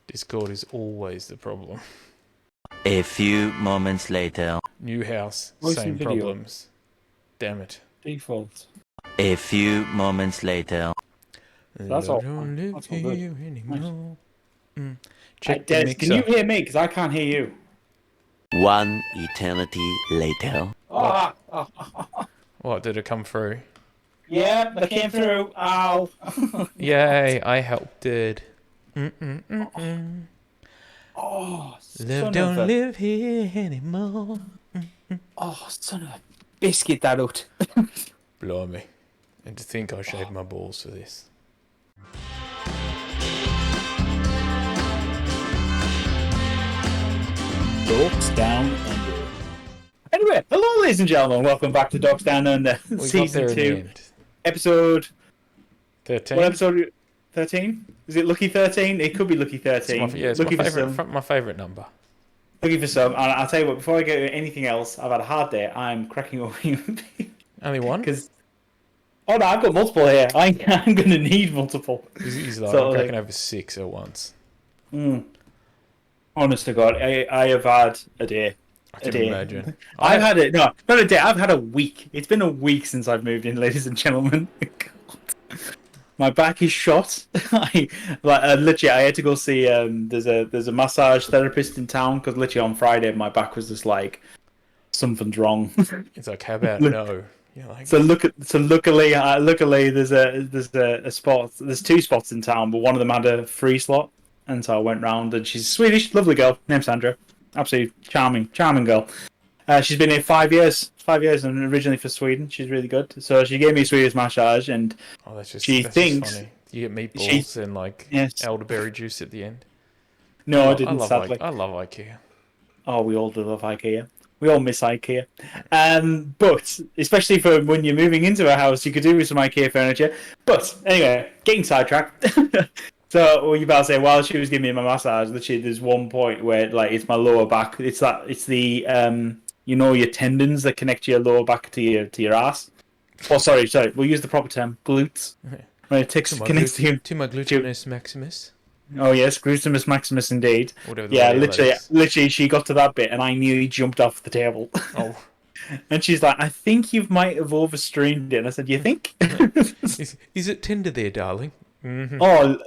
Discord is always the problem. A few moments later. New house, Voice same and video. problems. Damn it. Default. A few moments later. That's all. Don't live That's all good. here anymore. Check Check the Des, mixer. can you hear me? Because I can't hear you. One eternity later. Oh, What, did it come through? yeah, that came through. Ow. Yay, I helped it. Oh, Love don't live here anymore. Oh, son of a biscuit, that out. Blimey. And to think I shaved my balls for this. Dorks Down Under. Anyway, hello, ladies and gentlemen. Welcome back to Dorks Down Under, We got season there in the 2, end. episode. 13? What episode? 13? Is it Lucky 13? It could be Lucky 13. It's Lucky my favourite number. Looking for some. And I'll tell you what. Before I get into anything else, I've had a hard day. I'm cracking up. Only one? Because oh no, I've got multiple here. I'm going to need multiple. He's like, So, I'm cracking over 6 at once. Honest to God, I have had a day. I can imagine. I've had it. No, not a day. I've had a week. It's been a week since I've moved in, ladies and gentlemen. God. My back is shot. Literally, I had to go see. There's a massage therapist in town because literally on Friday my back was just like something's wrong. It's like, how about no? You're like, Luckily there's a spot. There's 2 spots in town, but one of them had a free slot, and so I went round. And she's Swedish, lovely girl, named Sandra, absolutely charming girl. She's been here 5 years. 5 years, and originally for Sweden. She's really good. So she gave me a Swedish massage, and that's just thinks funny. You get meatballs and like elderberry juice at the end. No, I didn't. Sadly, I love IKEA. Oh, we all do love IKEA. We all miss IKEA. But especially for when you're moving into a house, you could do with some IKEA furniture. But anyway, getting sidetracked. So you about to say, while she was giving me my massage, literally there's one point where like it's my lower back. It's the your tendons that connect your lower back to your ass. Oh, sorry. We'll use the proper term, glutes. When it connects to my gluteus maximus. Oh yes, gluteus maximus indeed. Whatever Yeah, literally, she got to that bit and I nearly jumped off the table. Oh. And she's like, "I think you might have overstrained it." And I said, "You think?" Is it tender there, darling? Mm-hmm. Oh,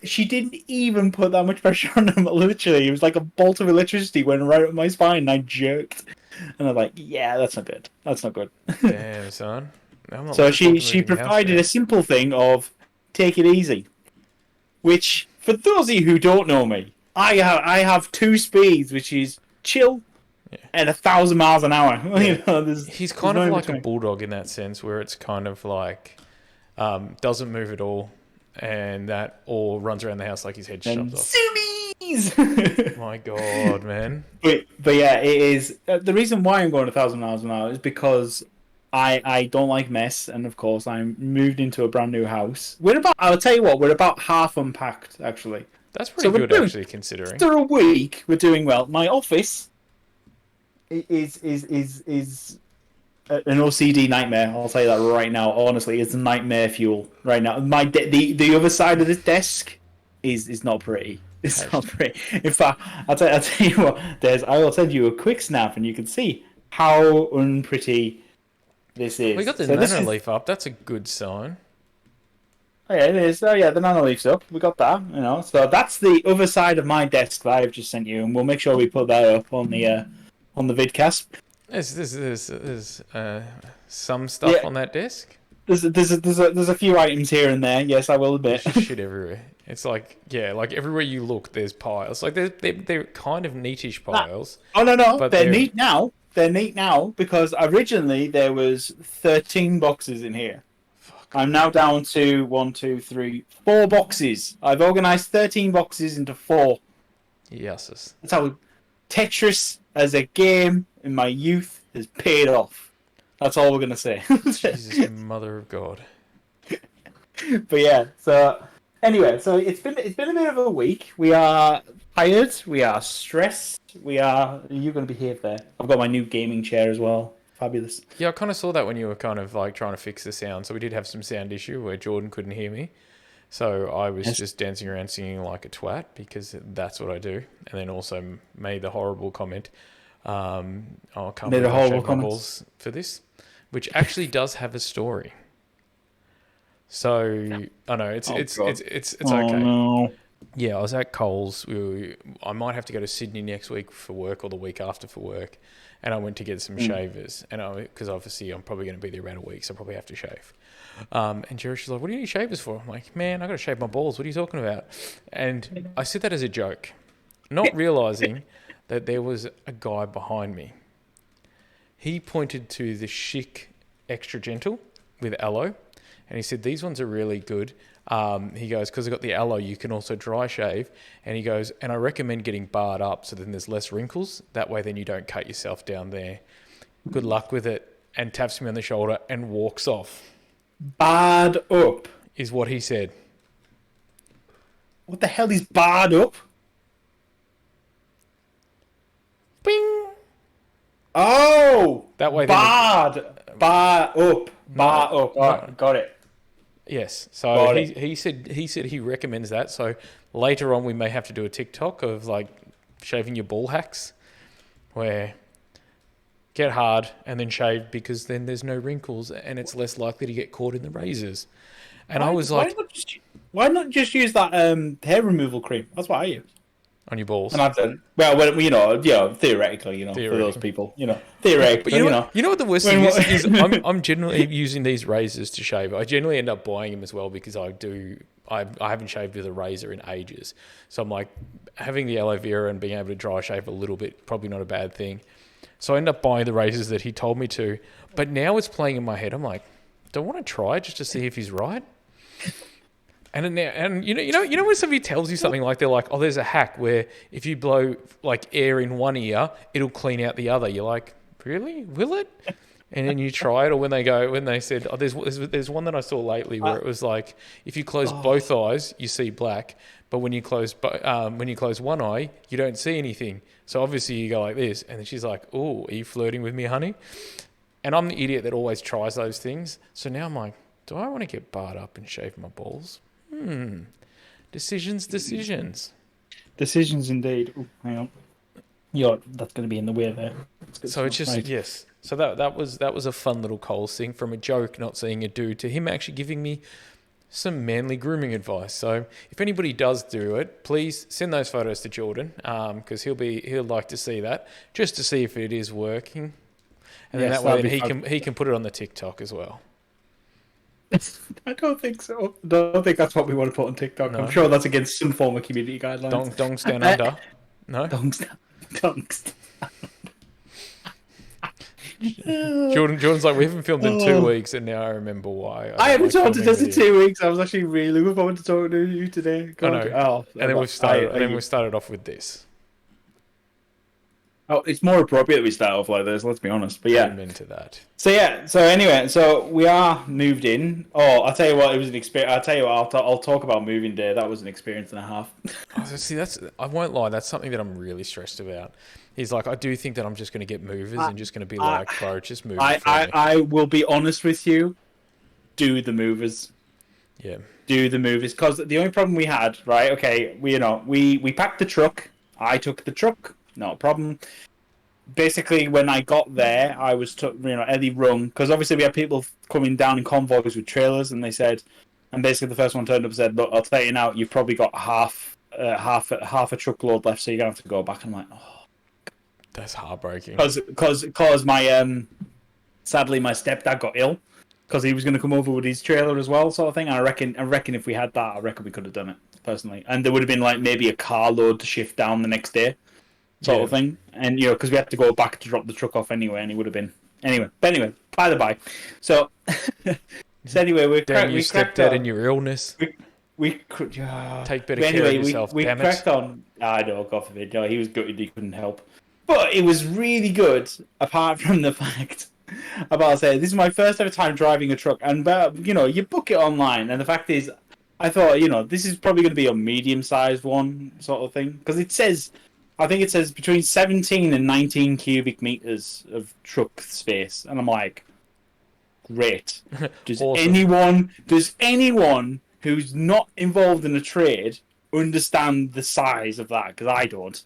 she didn't even put that much pressure on him. Literally, it was like a bolt of electricity went right up my spine, and I jerked. And I'm like, "Yeah, that's not good. That's not good." Damn, son. So she provided a simple thing of take it easy, which for those of you who don't know me, I have 2 speeds, which is chill and 1,000 miles an hour. Yeah. He's kind of like a bulldog in that sense, where it's kind of like doesn't move at all. And that or runs around the house like his head shoves off. Zoomies! My God, man. But yeah, it is. The reason why I'm going 1,000 miles an hour is because I don't like mess. And of course, I'm moved into a brand new house. I'll tell you what, we're about half unpacked, actually. That's pretty good, actually, considering. After a week, we're doing well. My office is an OCD nightmare. I'll tell you that right now. Honestly, it's nightmare fuel right now. The other side of this desk is not pretty. It's not pretty. In fact, I'll tell you what. I will send you a quick snap, and you can see how unpretty this is. We got the nano leaf up. That's a good sign. Oh, yeah, it is. Oh yeah, the nano leaf's up. We got that. So that's the other side of my desk that I've just sent you, and we'll make sure we put that up on the vidcast. There's some stuff on that desk. There's a few items here and there. Yes, I will admit. There's shit everywhere. It's like like everywhere you look, there's piles. Like they're kind of neatish piles. Oh no, but they're neat now. They're neat now because originally there was 13 boxes in here. Fuck. I'm now down to 1, 2, 3, 4 boxes. I've organised 13 boxes into 4. Yes. That's how Tetris as a game in my youth has paid off. That's all we're gonna say. Jesus, mother of God. But yeah, so anyway, so it's been a bit of a week. We are tired. We are stressed. You're gonna behave there. I've got my new gaming chair as well. Fabulous. Yeah, I kind of saw that when you were kind of like trying to fix the sound. So we did have some sound issue where Jordan couldn't hear me. So I was just dancing around singing like a twat because that's what I do. And then also made the horrible comment, I can't believe I shaved my balls for this, which actually does have a story. So I know it's okay. No. Yeah, I was at Coles. I might have to go to Sydney next week for work or the week after for work, and I went to get some shavers, and because obviously I'm probably going to be there around a week, so I probably have to shave. And she's like, "What do you need shavers for?" I'm like, "Man, I got to shave my balls. What are you talking about?" And I said that as a joke, not realizing that there was a guy behind me. He pointed to the Chic Extra Gentle with aloe, and he said, "These ones are really good." He goes, because I got the aloe, you can also dry shave. And he goes, and I recommend getting barred up so then there's less wrinkles. That way then you don't cut yourself down there. Good luck with it. And taps me on the shoulder and walks off. Barred up? Is what he said. What the hell is barred up? Bing! Oh! That way barred! Bar up. Bar up. Oh, got it. Yes. So he said he recommends that. So later on we may have to do a TikTok of like shaving your ball hacks where get hard and then shave because then there's no wrinkles and it's less likely to get caught in the razors. And I was like, why not just use that hair removal cream? That's what I use. On your balls. And I've done theoretically, for those people, theoretically, but you know what the worst thing is I'm generally using these razors to shave. I generally end up buying them as well because I haven't shaved with a razor in ages. So I'm like, having the aloe vera and being able to dry shave a little bit, probably not a bad thing. So I end up buying the razors that he told me to. But now it's playing in my head. I'm like, do I want to try just to see if he's right? And you know when somebody tells you something like they're like, oh, there's a hack where if you blow like air in one ear, it'll clean out the other. You're like, really? Will it? And then you try it, or when they said, oh, there's one that I saw lately where it was like, if you close both eyes, you see black, but when you close one eye, you don't see anything. So obviously you go like this, and then she's like, oh, are you flirting with me, honey? And I'm the idiot that always tries those things. So now I'm like, do I want to get barred up and shave my balls? Decisions indeed. Ooh, hang on. That's going to be in the way there. So it's just yes. So that was a fun little Coles thing, from a joke, not seeing a do, to him actually giving me some manly grooming advice. So if anybody does do it, please send those photos to Jordan, because he'll like to see that, just to see if it is working, and then that way he can put it on the TikTok as well. I don't think so. I don't think that's what we want to put on TikTok. No. I'm sure that's against some form of community guidelines. Dongs down under. No? Dongs down. Jordan's like, we haven't filmed in 2 weeks, and now I remember why. I haven't talked to us in 2 weeks. I was actually really looking forward to talking to you today. I know. And then we've started off with this. Oh, it's more appropriate that we start off like this, let's be honest. But yeah. I'm into that. So anyway, we are moved in. Oh, I'll tell you what, it was an experience. I'll tell you what, I'll talk about moving day. That was an experience and a half. See, I won't lie, that's something that I'm really stressed about. He's like, I do think that I'm just going to get movers and just going to be like, bro, just move. I will be honest with you. Do the movers. Yeah. Do the movers. Because the only problem we had, right, okay, we packed the truck. I took the truck. Not a problem. Basically, when I got there, I was Eddie rung, because obviously we had people coming down in convoys with trailers, and they said, and basically the first one turned up and said, look, I'll tell you now, you've probably got half a truckload left, so you're gonna have to go back. And I'm like, oh, that's heartbreaking. Because my sadly my stepdad got ill, because he was going to come over with his trailer as well, sort of thing. And I reckon if we had that, I reckon we could have done it personally, and there would have been like maybe a carload to shift down the next day. Sort of thing, and because we had to go back to drop the truck off anyway, and he would have been anyway. By the by, so anyway, we cracked on. In your illness. We could take better care of yourself. We cracked on. I know, God forbid. No, he was gutted. He couldn't help, but it was really good. Apart from the fact about saying this is my first ever time driving a truck, and you book it online, and the fact is, I thought this is probably going to be a medium-sized one, sort of thing, because it says. I think it says between 17 and 19 cubic meters of truck space. And I'm like, great. Does awesome. anyone who's not involved in a trade understand the size of that, because I don't.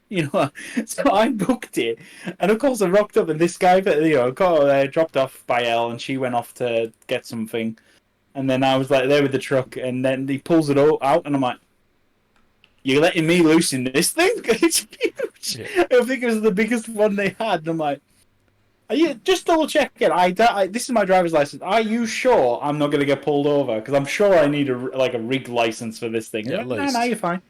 So I booked it, and of course I rocked up, and this guy, got dropped off by Elle, and she went off to get something, and then I was like there with the truck, and then he pulls it all out, and I'm like, "You're letting me loose in this thing?" It's huge. Yeah. I think it was the biggest one they had, and I'm like, "Are you just double checking? This is my driver's license. Are you sure I'm not going to get pulled over? Because I'm sure I need a rig license for this thing." Yeah, at No, least. you're fine.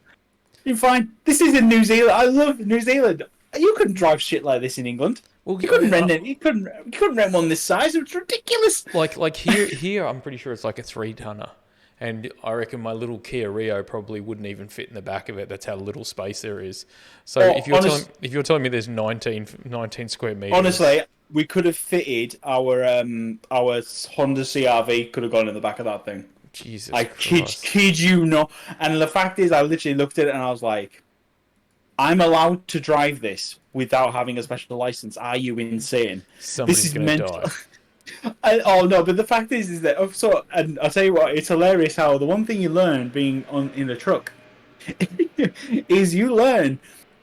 You're fine. This is in New Zealand. I love New Zealand. You couldn't drive shit like this in England. Well, You couldn't rent it. You couldn't rent one this size. It's ridiculous. like here, I'm pretty sure it's like a 3-tonner. And I reckon my little Kia Rio probably wouldn't even fit in the back of it. That's how little space there is. So if you're telling me there's 19 square meters, Honestly, we could have fitted our Honda CRV could have gone in the back of that thing. Jesus, I Christ. kid you not. And the fact is, I literally looked at it and I was like, "I'm allowed to drive this without having a special license. Are you insane? Somebody's going to die." Oh no! But the fact is that and I'll tell you what, it's hilarious how the one thing you learn being in a truck is you learn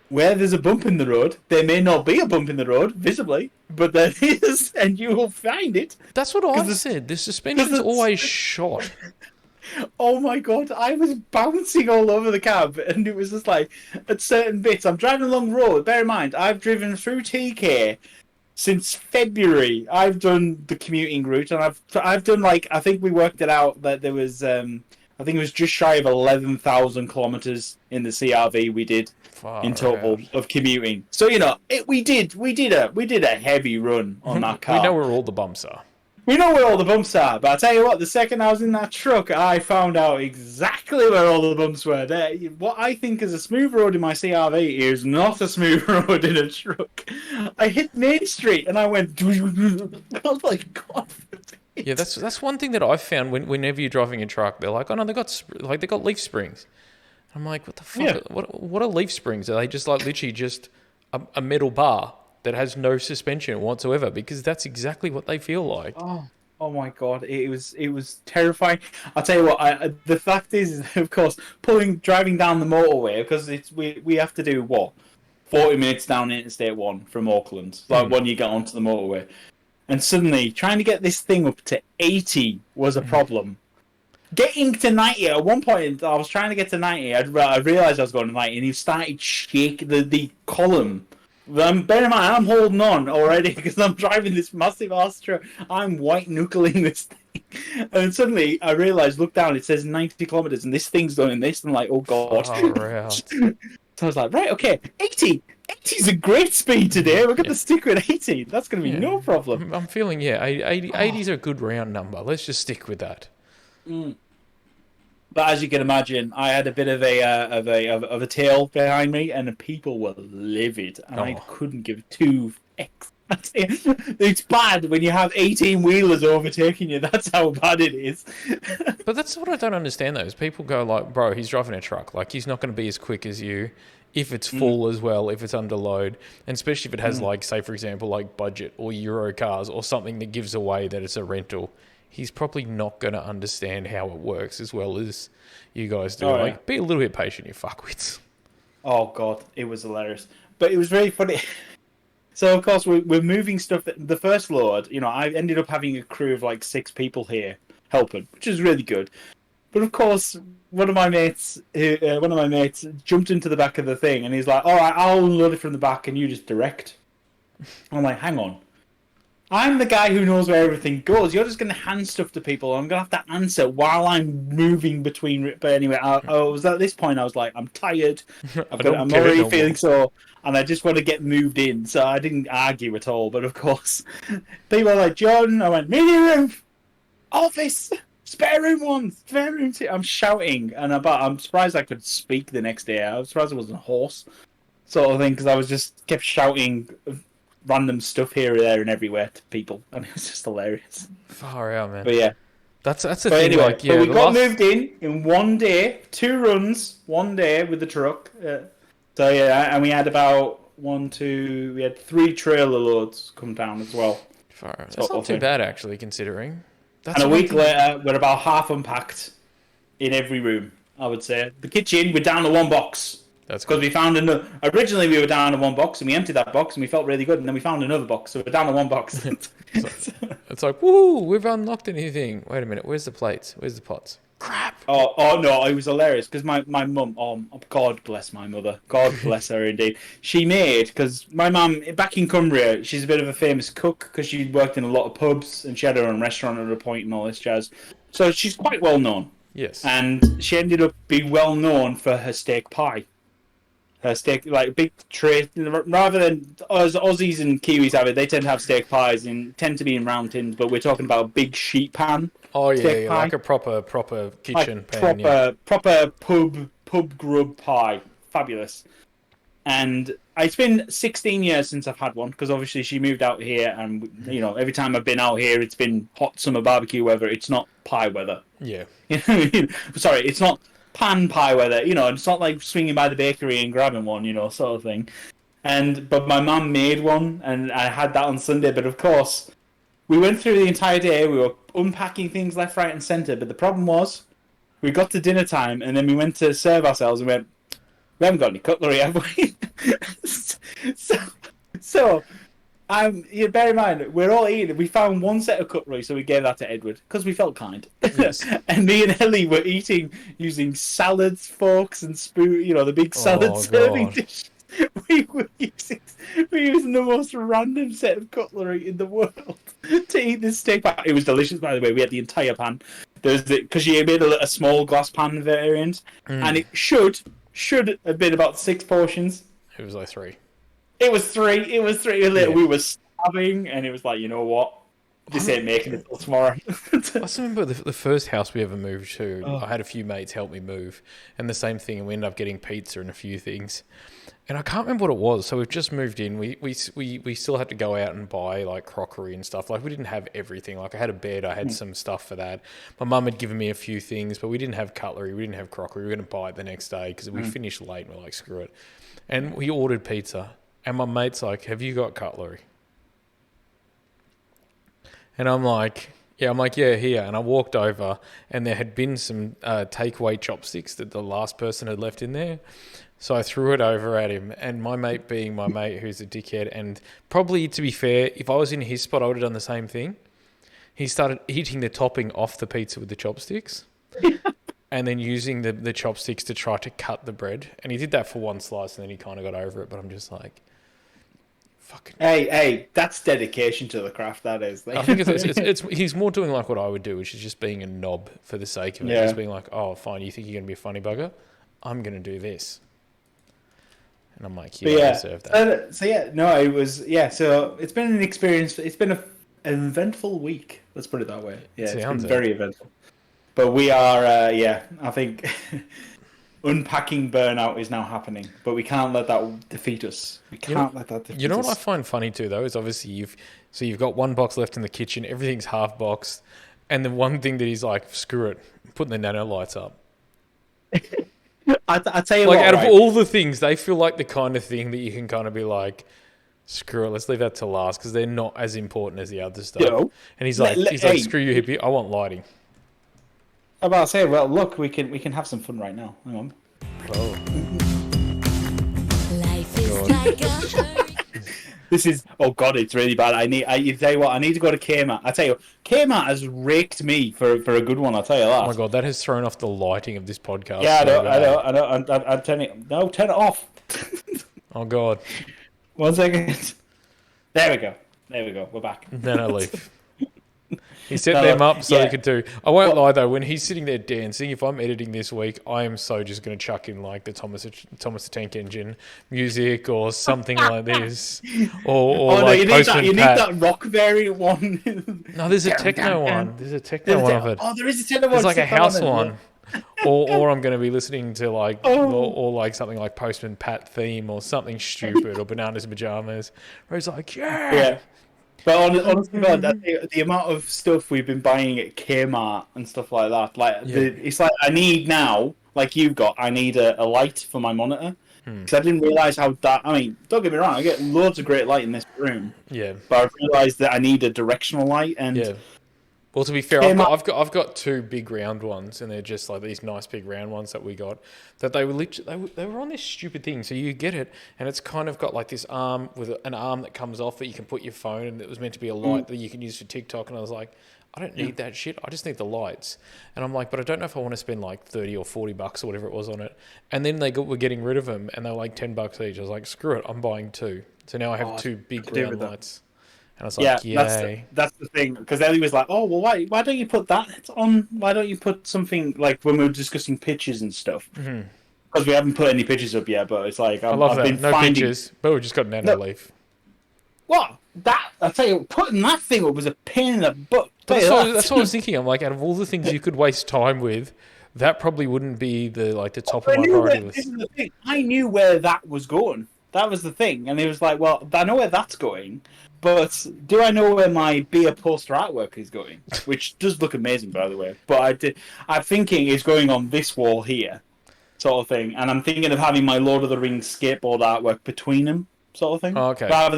where there's a bump in the road. There may not be a bump in the road visibly, but there is, and you will find it. That's what I said. The suspension's always shot. Oh my god! I was bouncing all over the cab, and it was just like at certain bits. I'm driving along the road. Bear in mind, I've driven through TK. Since February, I've done the commuting route, and I've done I think we worked it out that there was I think it was just shy of 11,000 kilometers in the CRV we did in total of commuting. So we did a heavy run on that car. We know where all the bumps are. We know where all the bumps are, but I tell you what, the second I was in that truck, I found out exactly where all the bumps were. What I think is a smooth road in my CRV is not a smooth road in a truck. I hit Main Street and I went. I was like, God. Yeah, that's one thing that I've found whenever you're driving a truck, they're like, "Oh no, they got leaf springs." I'm like, "What the fuck? Yeah. What are leaf springs? Are they just literally just a metal bar that has no suspension whatsoever?" Because that's exactly what they feel like. Oh my god, it was terrifying. I'll tell you what. The fact is, of course, driving down the motorway, because we have to do 40 minutes down Interstate 1 from Auckland, when you get onto the motorway, and suddenly trying to get this thing up to 80 was a problem. Getting to 90, at one point I was trying to get to 90. I realised I was going to 90, and he started shaking the column. Bear in mind, I'm holding on already because I'm driving this massive ass truck. I'm white knuckling this thing, and suddenly I realised, look down, it says 90 kilometers, and this thing's doing this. And I'm like, oh god. So I was like, right, okay, 80. 80 is a great speed today. We're going to stick with 80. That's going to be no problem. I'm feeling 80's a good round number. Let's just stick with that. But as you can imagine, I had a bit of a tail behind me, and the people were livid, and I couldn't give two X. It's bad when you have 18 wheelers overtaking you. That's how bad it is. But that's what I don't understand, though. Is people go like, "Bro, he's driving a truck. Like, he's not going to be as quick as you. If it's full as well, if it's under load, and especially if it has say for example, like budget or Euro cars or something that gives away that it's a rental, he's probably not going to understand how it works as well as you guys do. Be a little bit patient, you fuckwits." Oh god, it was hilarious, but it was very funny. So of course we're moving stuff. The first load, I ended up having a crew of 6 people here helping, which is really good. But of course, one of my mates jumped into the back of the thing, and he's like, "All right, I'll unload it from the back, and you just direct." I'm like, "Hang on, I'm the guy who knows where everything goes. You're just going to hand stuff to people, and I'm going to have to answer while I'm moving between." But anyway, I was at this point, I was like, I'm tired. I'm already feeling so, and I just want to get moved in. So I didn't argue at all. But of course, people are like, "Jordan," I went, "Meeting room, office, spare room 1, spare room 2. I'm shouting, and I'm surprised I could speak the next day. I was surprised I wasn't hoarse, sort of thing, because I was just kept shouting random stuff here, there, and everywhere to people, and it was just hilarious. Far out, man. But yeah, that's the thing. Anyway, but we got moved in 1 day, 2 runs, 1 day with the truck. So yeah, and we had we had 3 trailer loads come down as well. Far out. That's not too bad, actually, considering. And a week later, we're about half unpacked. in every room, I would say. The kitchen, we're down to one box. That's Because good. we found another. Originally, we were down to one box, and we emptied that box, and we felt really good. And then we found another box, so we're down to one box. It's like, woo, we've unlocked anything. Wait a minute, where's the plates? Where's the pots? Crap. Oh no, it was hilarious because my mum, God bless my mother, God bless her indeed. She made, because my mum back in Cumbria, she's a bit of a famous cook because she worked in a lot of pubs and she had her own restaurant at a point and all this jazz. So she's quite well known. Yes. And she ended up being well known for her steak pie. Her steak, like big tray, rather than us Aussies and Kiwis have it, they tend to have steak pies and tend to be in round tins, but we're talking about a big sheet pan. Oh yeah, steak pie. like a proper kitchen Like pan. Yeah. proper pub grub pie, fabulous. And it's been 16 years since I've had one because obviously she moved out here, and every time I've been out here, it's been hot summer barbecue weather. It's not pie weather. Yeah. You know what I mean? Sorry, it's not pan pie weather. It's not like swinging by the bakery and grabbing one, sort of thing. But my mum made one, and I had that on Sunday. But of course, we went through the entire day. We were unpacking things left, right, and centre. But the problem was, we got to dinner time, and then we went to serve ourselves, and went, we haven't got any cutlery, have we? so you bear in mind, we're all eating. We found one set of cutlery, so we gave that to Edward because we felt kind. Yes. And me and Ellie were eating using salads, forks, and spoon. The big salad serving dish. We were using the most random set of cutlery in the world to eat this steak pie. It was delicious, by the way. We had the entire pan. Because she made a small glass pan variant, and it should have been about 6 portions. It was like 3. It was 3. Yeah. We were starving, and it was like, you know what? This ain't making it till tomorrow. I still remember the first house we ever moved to. I had a few mates help me move, and the same thing. And we ended up getting pizza and a few things. And I can't remember what it was. So we've just moved in. We still had to go out and buy like crockery and stuff. Like we didn't have everything. Like I had a bed. I had some stuff for that. My mum had given me a few things, but we didn't have cutlery. We didn't have crockery. We were going to buy it the next day because we finished late. And we're like, screw it. And we ordered pizza. And my mate's like, have you got cutlery? And I'm like, yeah, here. And I walked over, and there had been some takeaway chopsticks that the last person had left in there. So I threw it over at him, and my mate being my mate who's a dickhead, and probably, to be fair, if I was in his spot, I would have done the same thing. He started hitting the topping off the pizza with the chopsticks and then using the chopsticks to try to cut the bread. And he did that for one slice, and then he kind of got over it. But I'm just like, fucking... Hey, that's dedication to the craft, that is. I think it's he's more doing like what I would do, which is just being a knob for the sake of it. Yeah. Just being like, oh, fine, you think you're going to be a funny bugger? I'm going to do this. And I'm like, I deserve that. So it's been an experience. It's been an eventful week. Let's put it that way. Yeah, it's been very eventful. But we are, I think unpacking burnout is now happening. But we can't let that defeat us. We can't let that defeat us. You know what I find funny too, though, is obviously you've got one box left in the kitchen. Everything's half boxed. And the one thing that he's like, screw it, putting the nano lights up. I tell you like, what, out of all the things, they feel like the kind of thing that you can kind of be like, screw it, let's leave that to last because they're not as important as the other stuff. And he's like, screw you, hippie, I want lighting. I'm about to say, well, look, we can have some fun right now. Hang on. Oh. Life is like a hurricane. This is, oh god, it's really bad. You tell you what, I need to go to Kmart. I tell you, Kmart has raked me for a good one. I'll tell you that. Oh my god, that has thrown off the lighting of this podcast. Yeah, I know. I'm turning it. No, turn it off. Oh god. 1 second. There we go. We're back. Then I leave. He set them up so he could do. I won't lie though. When he's sitting there dancing, if I'm editing this week, I am so just going to chuck in like the Thomas the Tank Engine music or something like this, or like you Postman need Pat. that rock variant one. No, there's a techno one. There's a techno one of it. Oh, there is a techno one. There's like a house one. Or I'm going to be listening to like or like something like Postman Pat theme or something stupid or Bananas in Pajamas where he's like yeah. But honestly, God, the amount of stuff we've been buying at Kmart and stuff like that, it's like I need now, like you've got, I need a light for my monitor because I didn't realise how that. I mean, don't get me wrong, I get loads of great light in this room. Yeah. But I've realised that I need a directional light and. Yeah. Well, to be fair, came out. I've got two big round ones, and they're just like these nice big round ones that we got. That they were literally they were on this stupid thing. So you get it, and it's kind of got like this arm with an arm that comes off that you can put your phone, and it was meant to be a light that you can use for TikTok. And I was like, I don't need that shit. I just need the lights. And I'm like, but I don't know if I want to spend like $30 or $40 or whatever it was on it. And then were getting rid of them, and they were like $10 each. I was like, screw it, I'm buying two. So now I have two big round lights. And I was like, yay. That's the thing. Because Ellie was like, oh, well, why don't you put that on? Why don't you put something, like, when we were discussing pictures and stuff? Because we haven't put any pictures up yet, but it's like, I love that. No pictures, but we just got nano leaf. What? I tell you, putting that thing up was a pain in the butt. That's what I was thinking. I'm like, out of all the things you could waste time with, that probably wouldn't be the top of my priority list. This is the thing. I knew where that was going. That was the thing. And he was like, well, I know where that's going. But do I know where my beer poster artwork is going? Which does look amazing, by the way. But I'm thinking it's going on this wall here, sort of thing. And I'm thinking of having my Lord of the Rings skateboard artwork between them, sort of thing. Oh, okay. Rather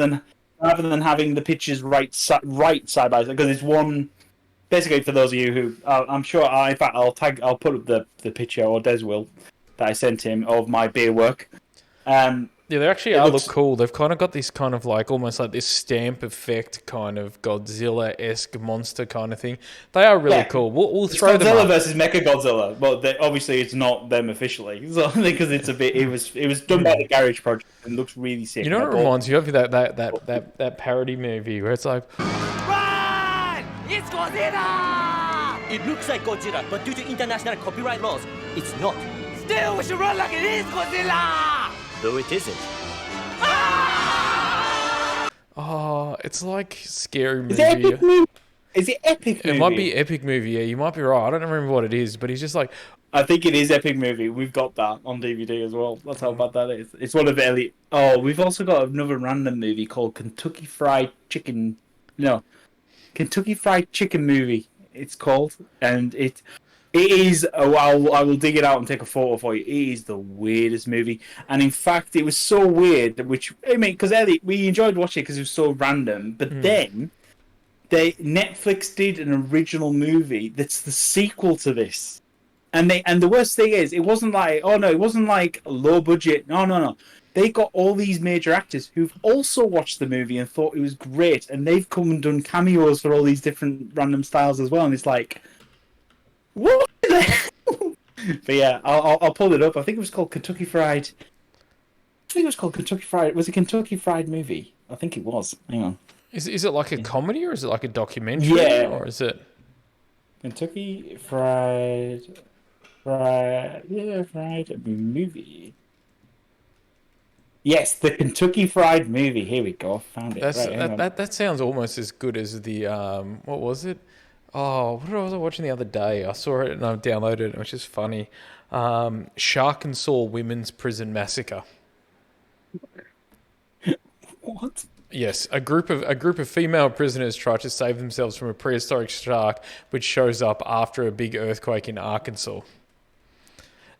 than having the pictures right side by side, because it's one. Basically, for those of you who, I'm sure, in fact, I'll put up the picture, or Des will, that I sent him of my beer work. Yeah, they actually look cool. They've kind of got this kind of like almost like this stamp effect kind of Godzilla-esque monster kind of thing. They are really cool. We'll throw them up. Godzilla versus Mechagodzilla. Well, obviously it's not them officially, so because it's a bit. It was done by the Garage Project and looks really sick. You know what it reminds you of that parody movie where it's like, Run! It's Godzilla! It looks like Godzilla, but due to international copyright laws, it's not. Still, we should run like it is Godzilla! Though it isn't. oh, it's like scary movie. Is it epic movie? Is it epic movie? It might be epic movie. Yeah, you might be right. I don't remember what it is, but he's just like. I think it is epic movie. We've got that on DVD as well. That's how bad that is. It's one of Ellie. Oh, we've also got another random movie called Kentucky Fried Chicken. No, Kentucky Fried Chicken movie. It's called, and it is. Oh, I will dig it out and take a photo for you. It is the weirdest movie, and in fact, it was so weird. Which I mean, because Ellie, we enjoyed watching it because it was so random. But then, Netflix did an original movie that's the sequel to this, and the worst thing is, it wasn't like it wasn't like low budget. No. They got all these major actors who've also watched the movie and thought it was great, and they've come and done cameos for all these different random styles as well. And it's like, what the hell? But yeah, I'll pull it up. I think it was called Kentucky Fried. Was it Kentucky Fried movie? I think it was. Hang on. Is it like a comedy or is it like a documentary? Yeah. Or is it Kentucky Fried movie. Yes, the Kentucky Fried movie. Here we go. Found it. That sounds almost as good as the what was it? Oh, what was I watching the other day? I saw it and I downloaded it, which is funny. Shark and Saw Women's Prison Massacre. What? Yes, a group of female prisoners try to save themselves from a prehistoric shark, which shows up after a big earthquake in Arkansas.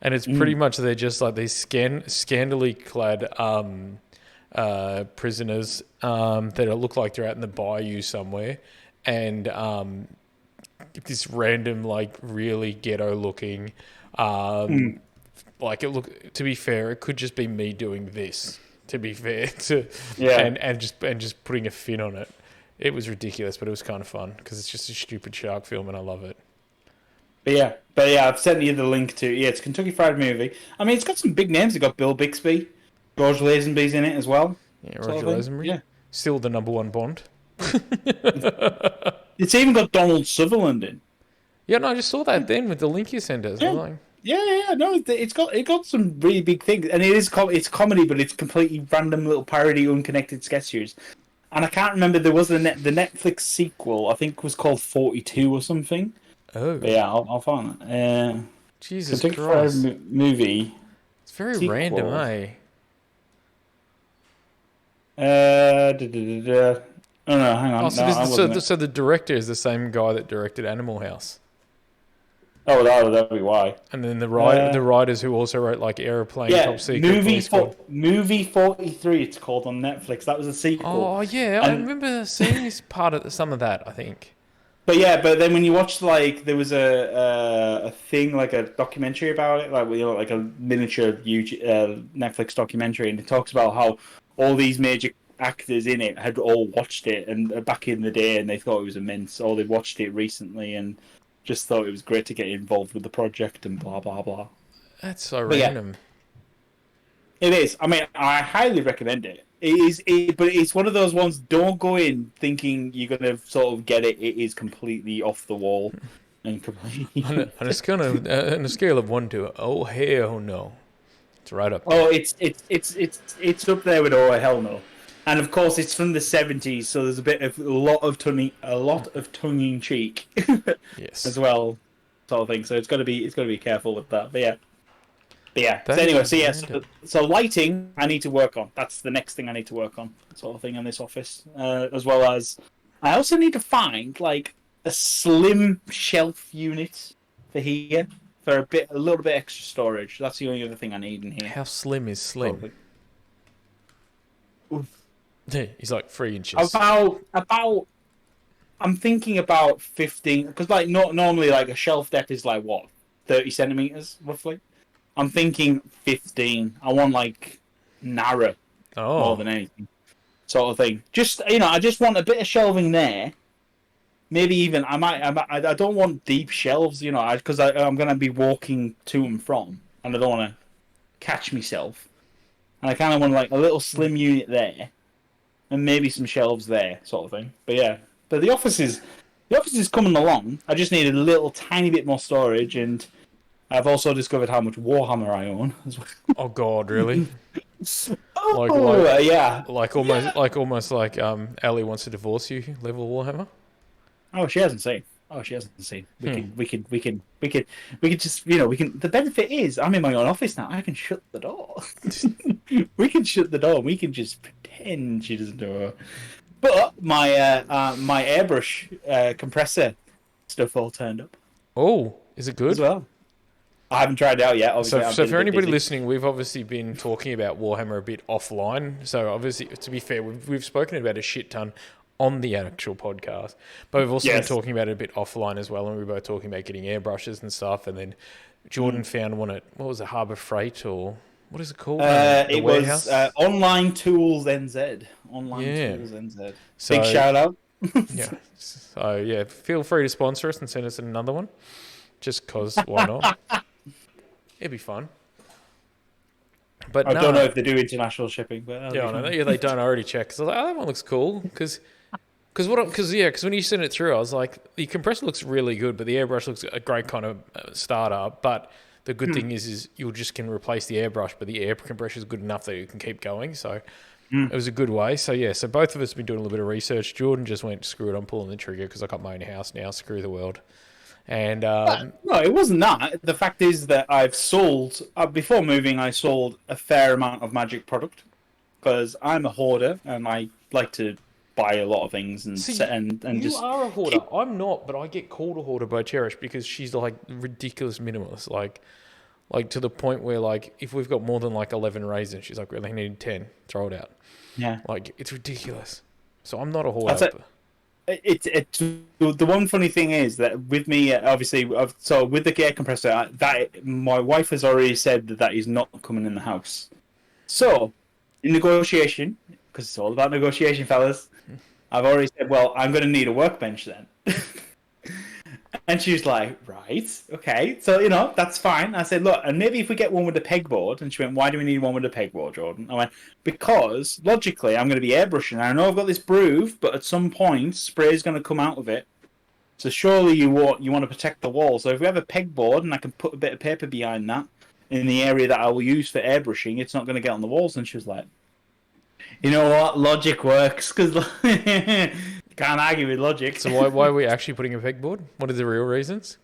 And it's pretty much they're just like these scantily clad prisoners that look like they're out in the bayou somewhere, and this random like really ghetto looking, like it. To be fair, it could just be me doing this. To be fair, and just putting a fin on it. It was ridiculous, but it was kind of fun because it's just a stupid shark film, and I love it. But yeah, I've sent you the link to. Yeah, it's Kentucky Fried movie. I mean, it's got some big names. It's got Bill Bixby, George Lazenby's in it as well. Yeah, Roger Lazenby. Yeah, still the number one Bond. It's even got Donald Sutherland in. Yeah, no, I just saw that then with the link you sent us. Yeah. No, it got some really big things, and it's comedy, but it's completely random little parody, unconnected sketches. And I can't remember, there was the Netflix sequel. I think it was called 42 or something. Oh, but yeah, I'll find it. Jesus Christ, movie. It's very sequel. random, eh? Oh no, hang on. So the director is the same guy that directed Animal House. Oh, that'd be why. And then the writers who also wrote like Aeroplane, Top Secret, movie 43. It's called on Netflix. That was a sequel. Oh yeah, I remember seeing this part of some of that. I think. but then when you watch like there was a thing like a documentary about it, like like a miniature YouTube, Netflix documentary, and it talks about how all these major actors in it had all watched it and back in the day, and they thought it was immense, or they watched it recently and just thought it was great to get involved with the project and blah blah blah. That's so But random. It is. I mean, I highly recommend it. But it's one of those ones. Don't go in thinking you're gonna sort of get it. It is completely off the wall and completely. On a scale of 1 to oh hell no, it's right up. Oh, it's up there with oh hell no, and of course it's from the '70s, so there's a lot of tongue in cheek Yes. as well, sort of thing. So it's got to be careful with that. But yeah. So That anyway, is random. so lighting I need to work on. That's the next thing I need to work on, sort of thing, in this office. As well as I also need to find like a slim shelf unit for here for a little bit extra storage. That's the only other thing I need in here. How slim is slim? Oof. He's like 3 inches. About I'm thinking about 15, because like normally like a shelf depth is like what 30 centimeters roughly. I'm thinking 15. I want like narrow more than anything, sort of thing. Just I just want a bit of shelving there. Maybe even I don't want deep shelves, because I'm gonna be walking to and from, and I don't want to catch myself. And I kind of want like a little slim unit there, and maybe some shelves there, sort of thing. But yeah, but the office is coming along. I just need a little tiny bit more storage, and I've also discovered how much Warhammer I own as well. Oh God, really? Yeah. Like almost like Ellie wants to divorce you level Warhammer. Oh, she hasn't seen. We can just The benefit is I'm in my own office now. I can shut the door. We can shut the door. We can just pretend she doesn't know her. But my my airbrush compressor stuff all turned up Oh, is it good? as well. I haven't tried it out yet. Obviously, So for anybody listening, we've obviously been talking about Warhammer a bit offline. So obviously, to be fair, we've spoken about a shit ton on the actual podcast, but we've also been talking about it a bit offline as well. And we were both talking about getting airbrushes and stuff. And then Jordan found one at, what was it, Harbour Freight, or what is it called? it warehouse? was Online Tools NZ. Tools NZ. So, Big shout out. Yeah. So yeah, feel free to sponsor us and send us another one. Just cause, why not? It'd be fun. But I don't know if they do international shipping, but yeah, I know. Yeah, they don't. I already checked. So I was like, oh, that one looks cool. Because when you sent it through, I was like, the compressor looks really good, but the airbrush looks a great kind of starter. But the good thing is you just can replace the airbrush, but the air compressor is good enough that you can keep going. So it was a good way. So yeah, so both of us have been doing a little bit of research. Jordan just went, screw it, I'm pulling the trigger because I got my own house now. Screw the world. And no, it wasn't that. The fact is that I've sold before moving. I sold a fair amount of magic product because I'm a hoarder and I like to buy a lot of things and you just. are a hoarder. I'm not, but I get called a hoarder by Cherish because she's like ridiculous minimalist, like to the point where like if we've got more than like 11 raisins, she's like, really need 10, throw it out. Yeah, like it's ridiculous. So I'm not a hoarder. It's the one funny thing is that with me, obviously, so with the air compressor, that my wife has already said that is not coming in the house. So, in negotiation, because it's all about negotiation, fellas, I've already said, well, I'm going to need a workbench then. And she was like, right, okay, so that's fine. I said, look, and maybe if we get one with a pegboard. And she went, why do we need one with a pegboard, Jordan? I went, because logically I'm going to be airbrushing. I know I've got this groove, but at some point spray is going to come out of it. So surely you want to protect the wall. So if we have a pegboard and I can put a bit of paper behind that in the area that I will use for airbrushing, it's not going to get on the walls. And she was like, you know what, logic works, because can't argue with logic. So why are we actually putting a pegboard? What are the real reasons?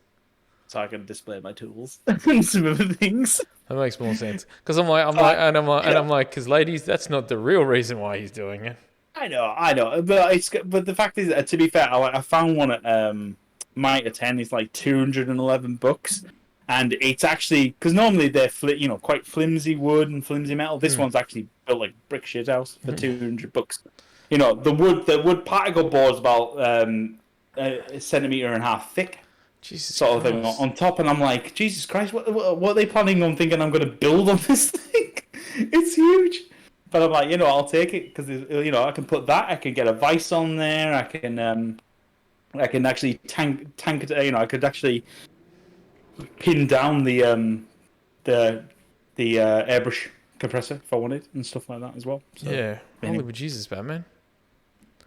So I can display my tools and some other things. That makes more sense. Because I'm like, because ladies, that's not the real reason why he's doing it. I know, but the fact is, to be fair, I found one at Mitre 10. It's like $211, and it's actually because normally they're quite flimsy wood and flimsy metal. This one's actually built like brick shit house for $200. The wood particle board's about a centimetre and a half thick. Jesus Sort of thing Christ. on top, and I'm like, Jesus Christ, what are they planning on thinking I'm going to build on this thing? It's huge. But I'm like, I'll take it because I can put that. I can get a vice on there. I can actually tank it. I could actually pin down the airbrush compressor if I wanted and stuff like that as well. So, Yeah. anyway. Holy Jesus, Batman.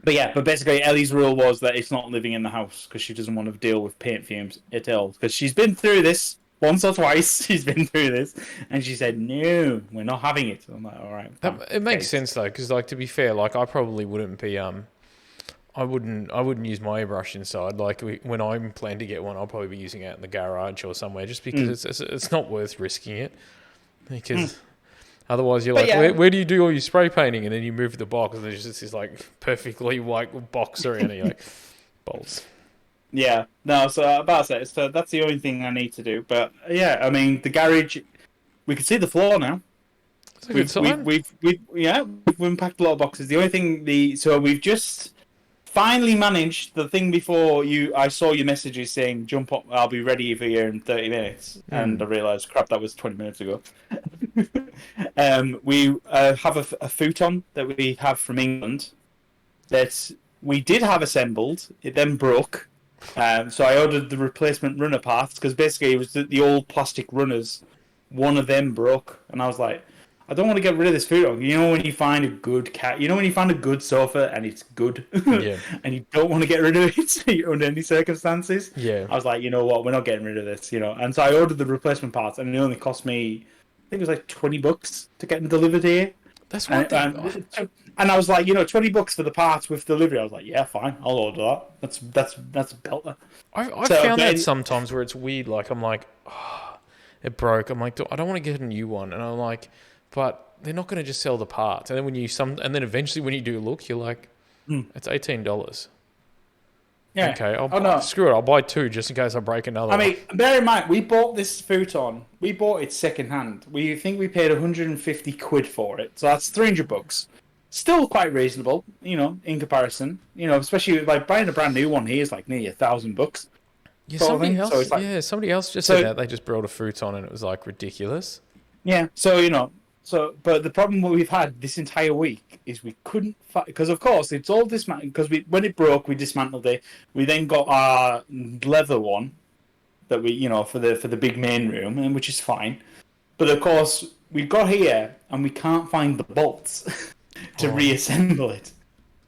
But basically Ellie's rule was that it's not living in the house because she doesn't want to deal with paint fumes at all. Because she's been through this once or twice. She's been through this, and she said, "No, we're not having it." I'm like, "All right." Fine. It makes sense though, because like to be fair, like I probably wouldn't be I wouldn't use my airbrush inside. Like when I plan to get one, I'll probably be using it in the garage or somewhere, just because it's not worth risking it. Because otherwise, you're But like, where do you do all your spray painting? And then you move the box, and there's just this like perfectly white box around it. You're like, bolts. Yeah, no. So about to say, so that's the only thing I need to do. But yeah, I mean, the garage, we can see the floor now. That's a good sign. We've unpacked a lot of boxes. The only thing so we've just finally managed the thing before I saw your messages saying jump up, I'll be ready for you in 30 minutes, and I realised crap, that was 20 minutes ago. We have a futon that we have from England that we did have assembled. It then broke, so I ordered the replacement runner parts because basically it was the old plastic runners. One of them broke, and I was like, I don't want to get rid of this futon. You know when you find a good when you find a good sofa and it's good, and you don't want to get rid of it under any circumstances. Yeah. I was like, you know what, we're not getting rid of this, And so I ordered the replacement parts, and it only cost me, I think it was like $20 to get them delivered here. That's one thing. And I was like, $20 for the parts with delivery. I was like, yeah, fine, I'll order that. That's a belter. I've found that sometimes where it's weird. Like I'm like, oh, it broke. I'm like, I don't want to get a new one, and I'm like, but they're not going to just sell the parts. And then and then eventually when you do look, you're like, it's $18. Yeah. Okay, screw it. I'll buy two just in case I break another. I mean, bear in mind, we bought this futon. We bought it second hand. We think we paid 150 quid for it, so that's $300. Still quite reasonable, in comparison. Especially like buying a brand new one here is like nearly $1,000. Yeah, somebody else. Somebody else just said that they just brought a futon and it was like ridiculous. Yeah, but the problem that we've had this entire week is we couldn't find, because of course it's all dismantled, because when it broke we dismantled it. We then got our leather one that we for the big main room, and which is fine. But of course we got here and we can't find the bolts to reassemble it.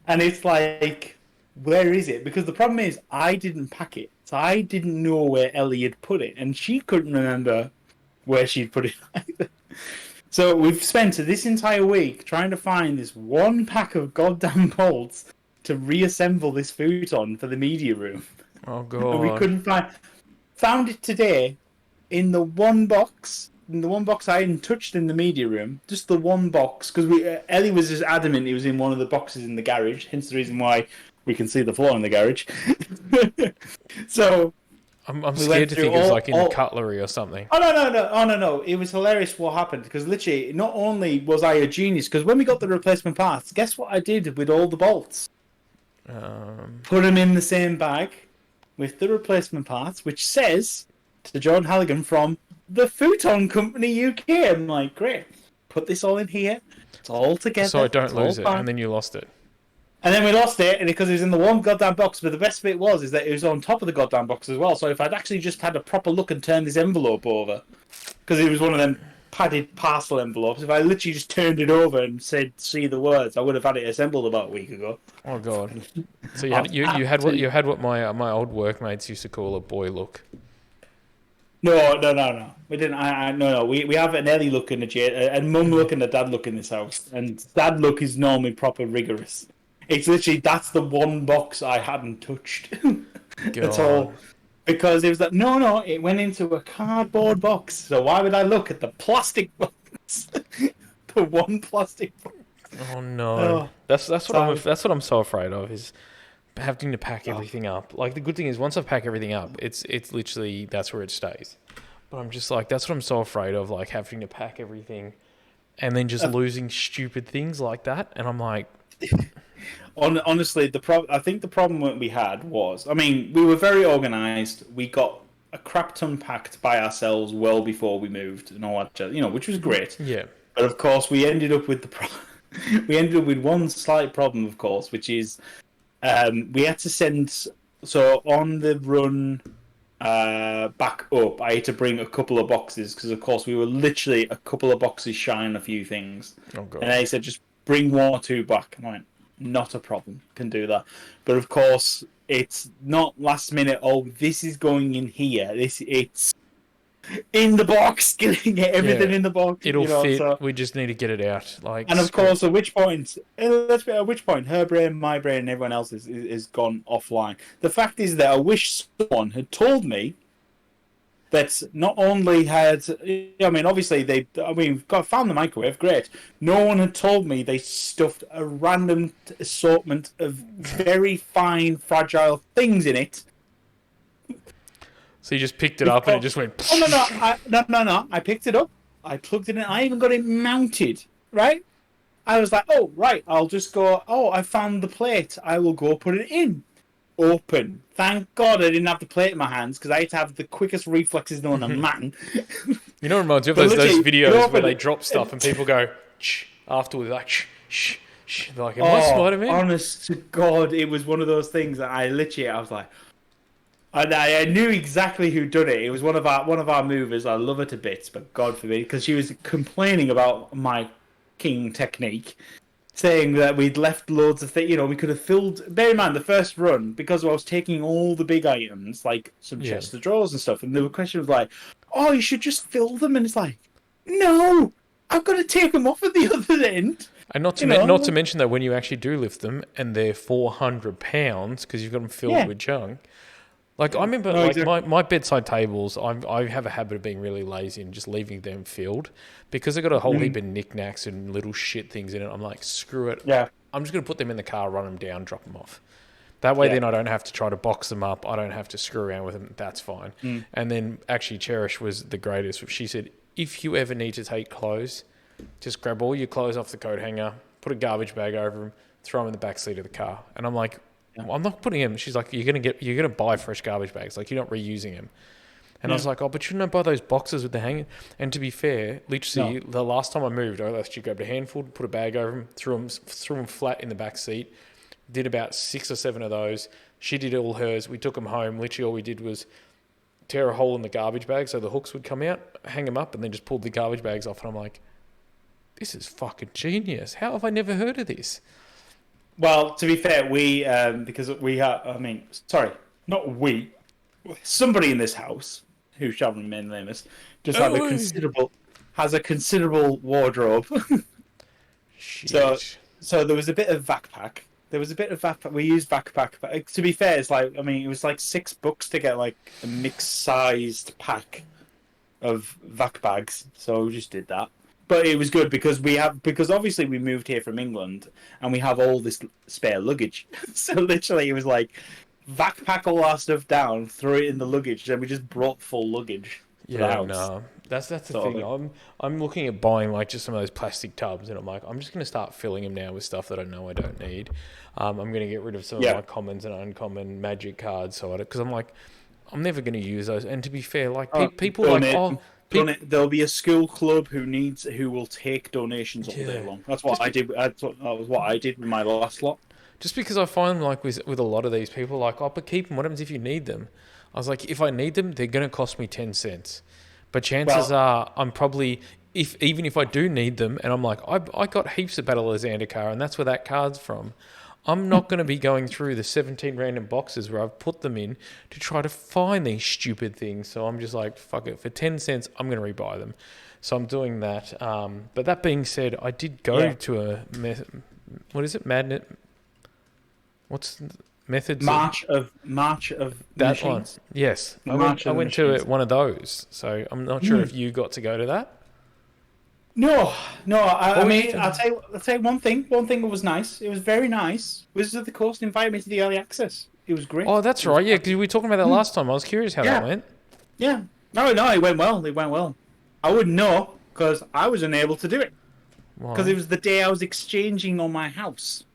And it's like, where is it? Because the problem is I didn't pack it. So I didn't know where Ellie had put it, and she couldn't remember where she'd put it either. So we've spent this entire week trying to find this one pack of goddamn bolts to reassemble this futon for the media room. Oh god! And we couldn't found it today in the one box. In the one box I hadn't touched in the media room, just the one box, because Ellie was just adamant it was in one of the boxes in the garage. Hence the reason why we can see the floor in the garage. So. I'm scared to think it was like in cutlery or something. Oh no! It was hilarious what happened, because literally, not only was I a genius, because when we got the replacement parts, guess what I did with all the bolts? Put them in the same bag with the replacement parts, which says to John Halligan from the Futon Company UK. I'm like, great, put this all in here. It's all together. So I don't lose it, and then you lost it. And then we lost it, and because it was in the one goddamn box. But the best bit is that it was on top of the goddamn box as well. So if I'd actually just had a proper look and turned this envelope over, because it was one of them padded parcel envelopes, if I literally just turned it over and said "see the words," I would have had it assembled about a week ago. Oh god! So you had what my old workmates used to call a boy look. No. We didn't. No. We have an Ellie look and a mum look and a dad look in this house, and dad look is normally proper rigorous. It's literally, that's the one box I hadn't touched. That's all. Because it was that, no, it went into a cardboard box. So why would I look at the plastic box? The one plastic box. Oh no. That's what I'm so afraid of, is having to pack everything up. Like the good thing is once I pack everything up, it's literally, that's where it stays. But I'm just like, that's what I'm so afraid of, like having to pack everything and then just losing stupid things like that. And I'm like, Honestly, I think the problem that we had was, I mean, we were very organised. We got a crap ton packed by ourselves well before we moved and all that, which was great. Yeah. But of course, we ended up with we ended up with one slight problem, of course, which is we had to send. So on the run back up, I had to bring a couple of boxes because, of course, we were literally a couple of boxes shy on a few things. Oh god. And they said, just bring 1 or 2 back. And I went, not a problem, can do that. But of course, it's not last minute. Oh, this is going in here. It's in the box, getting everything in the box. It'll fit. So. We just need to get it out. And of course, at which point, her brain, my brain, and everyone else is gone offline. The fact is that I wish someone had told me that not only had, I mean, obviously found the microwave, great. No one had told me they stuffed a random assortment of very fine, fragile things in it. So you just picked it up and it just went. Oh no! I picked it up. I plugged it in. I even got it mounted. Right? I was like, oh right, I'll just go. Oh, I found the plate. I will go put it in. Open. Thank God I didn't have the plate in my hands because I had to have the quickest reflexes known to man. You know what reminds me of those videos where they drop stuff and people go shh afterwards, like shh, shh, shh. They're like, am I Spider-Man? Honest to God, it was one of those things that I was like, and I knew exactly who done it. It was one of our movers. I love her to bits, but God forbid, because she was complaining about my king technique, saying that we'd left loads of things. We could have filled. Bear in mind, the first run, because I was taking all the big items, like some chests of drawers and stuff, and the question was like, "Oh, you should just fill them," and it's like, "No, I've got to take them off at the other end." And not to mention that when you actually do lift them and they're 400 pounds because you've got them filled with junk. Like, I remember, my bedside tables, I have a habit of being really lazy and just leaving them filled. Because they've got a whole heap of knickknacks and little shit things in it, I'm like, screw it. Yeah. I'm just going to put them in the car, run them down, drop them off. That way then I don't have to try to box them up. I don't have to screw around with them. That's fine. And then, actually, Cherish was the greatest. She said, if you ever need to take clothes, just grab all your clothes off the coat hanger, put a garbage bag over them, throw them in the back seat of the car. And I'm like... Well, I'm not putting them. She's like, you're gonna buy fresh garbage bags. Like, you're not reusing them. And I was like, oh, but shouldn't I buy those boxes with the hanging? And to be fair, literally, the last time I moved, I actually grabbed a handful, put a bag over them, threw them flat in the back seat. Did about 6 or 7 of those. She did all hers. We took them home. Literally, all we did was tear a hole in the garbage bag so the hooks would come out, hang them up, and then just pulled the garbage bags off. And I'm like, this is fucking genius. How have I never heard of this? Well, to be fair, we because we have. Somebody in this house who shall remain nameless just has a considerable wardrobe. So there was a bit of backpack. We used backpack. But to be fair, it's like, I mean, it was like $6 to get like a mixed-sized pack of vac bags. So we just did that. But it was good because obviously we moved here from England and we have all this spare luggage. So literally it was like backpack all our stuff down, throw it in the luggage, and we just brought full luggage. Yeah, no, that's the thing. I'm looking at buying like just some of those plastic tubs, and I'm like, I'm just going to start filling them now with stuff that I know I don't need. I'm going to get rid of some of my commons and uncommon magic cards, because I'm like, I'm never going to use those. And to be fair, like people like there'll be a school club who will take donations all day long. That's what I did. That was what I did with my last lot. Just because I find like with a lot of these people, like, oh, but keep them. What happens if you need them? I was like, if I need them, they're going to cost me 10 cents. But chances are, I'm probably, even if I do need them, and I'm like, I got heaps of Battle of Zendikar, and that's where that card's from. I'm not going to be going through the 17 random boxes where I've put them in to try to find these stupid things. So I'm just like, fuck it. For 10 cents, I'm going to rebuy them. So I'm doing that. But that being said, I did go to what is it? Madnet? What's the methods? March of that one. Yes. I went to one of those. So I'm not sure if you got to go to that. No. I mean, I'll tell you one thing. One thing that was nice. It was very nice. Wizards of the Coast invited me to the early access. It was great. Oh, that's right. Yeah, because we were talking about that last time. I was curious how that went. Yeah. No, it went well. It went well. I wouldn't know because I was unable to do it. Because it was the day I was exchanging on my house.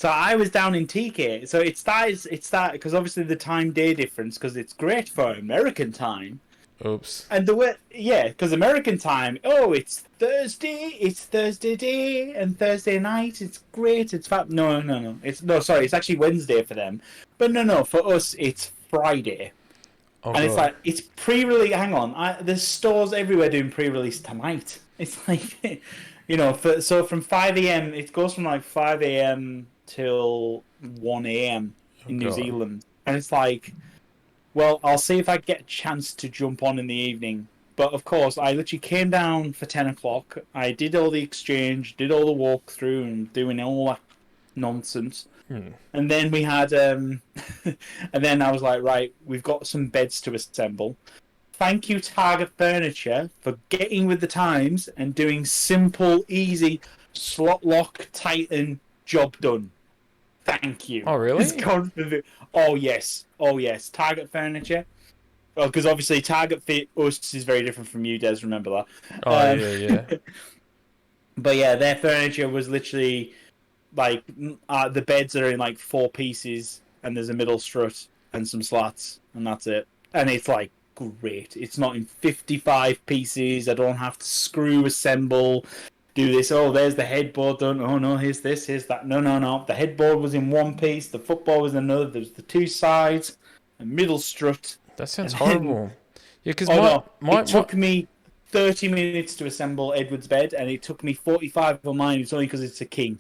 So I was down in TK. So it started because obviously the time day difference, because it's great for American time. Oops. And the way, yeah, because American time, it's Thursday day and Thursday night. It's great. It's fab. No. It's actually Wednesday for them. But no, for us it's Friday. Oh, And it's God. like, it's pre-release. Hang on, there's stores everywhere doing pre-release tonight. It's like, so from 5 a.m. it goes from like 5 a.m. till 1 a.m. in New God. Zealand, and it's like, well, I'll see if I get a chance to jump on in the evening. But of course, I literally came down for 10 o'clock. I did all the exchange, did all the walkthrough, and doing all that nonsense. And then we had, and then I was like, right, we've got some beds to assemble. Thank you, Target Furniture, for getting with the times and doing simple, easy, slot lock, tighten, job done. Thank you. Oh, really? Oh, yes. Target Furniture. Well, because obviously Target Fit us is very different from you, Des, remember that. Oh, yeah. But yeah, their furniture was literally like the beds are in like 4 pieces, and there's a middle strut and some slats, and that's it. And it's like great. It's not in 55 pieces. I don't have to screw assemble, do this. Oh, there's the headboard done. Oh no, here's this, here's that. No. The headboard was in 1 piece. The football was in another. There's the 2 sides, a middle strut. That sounds horrible. Yeah, because it took me 30 minutes to assemble Edward's bed, and it took me 45 on mine. It's only because it's a king.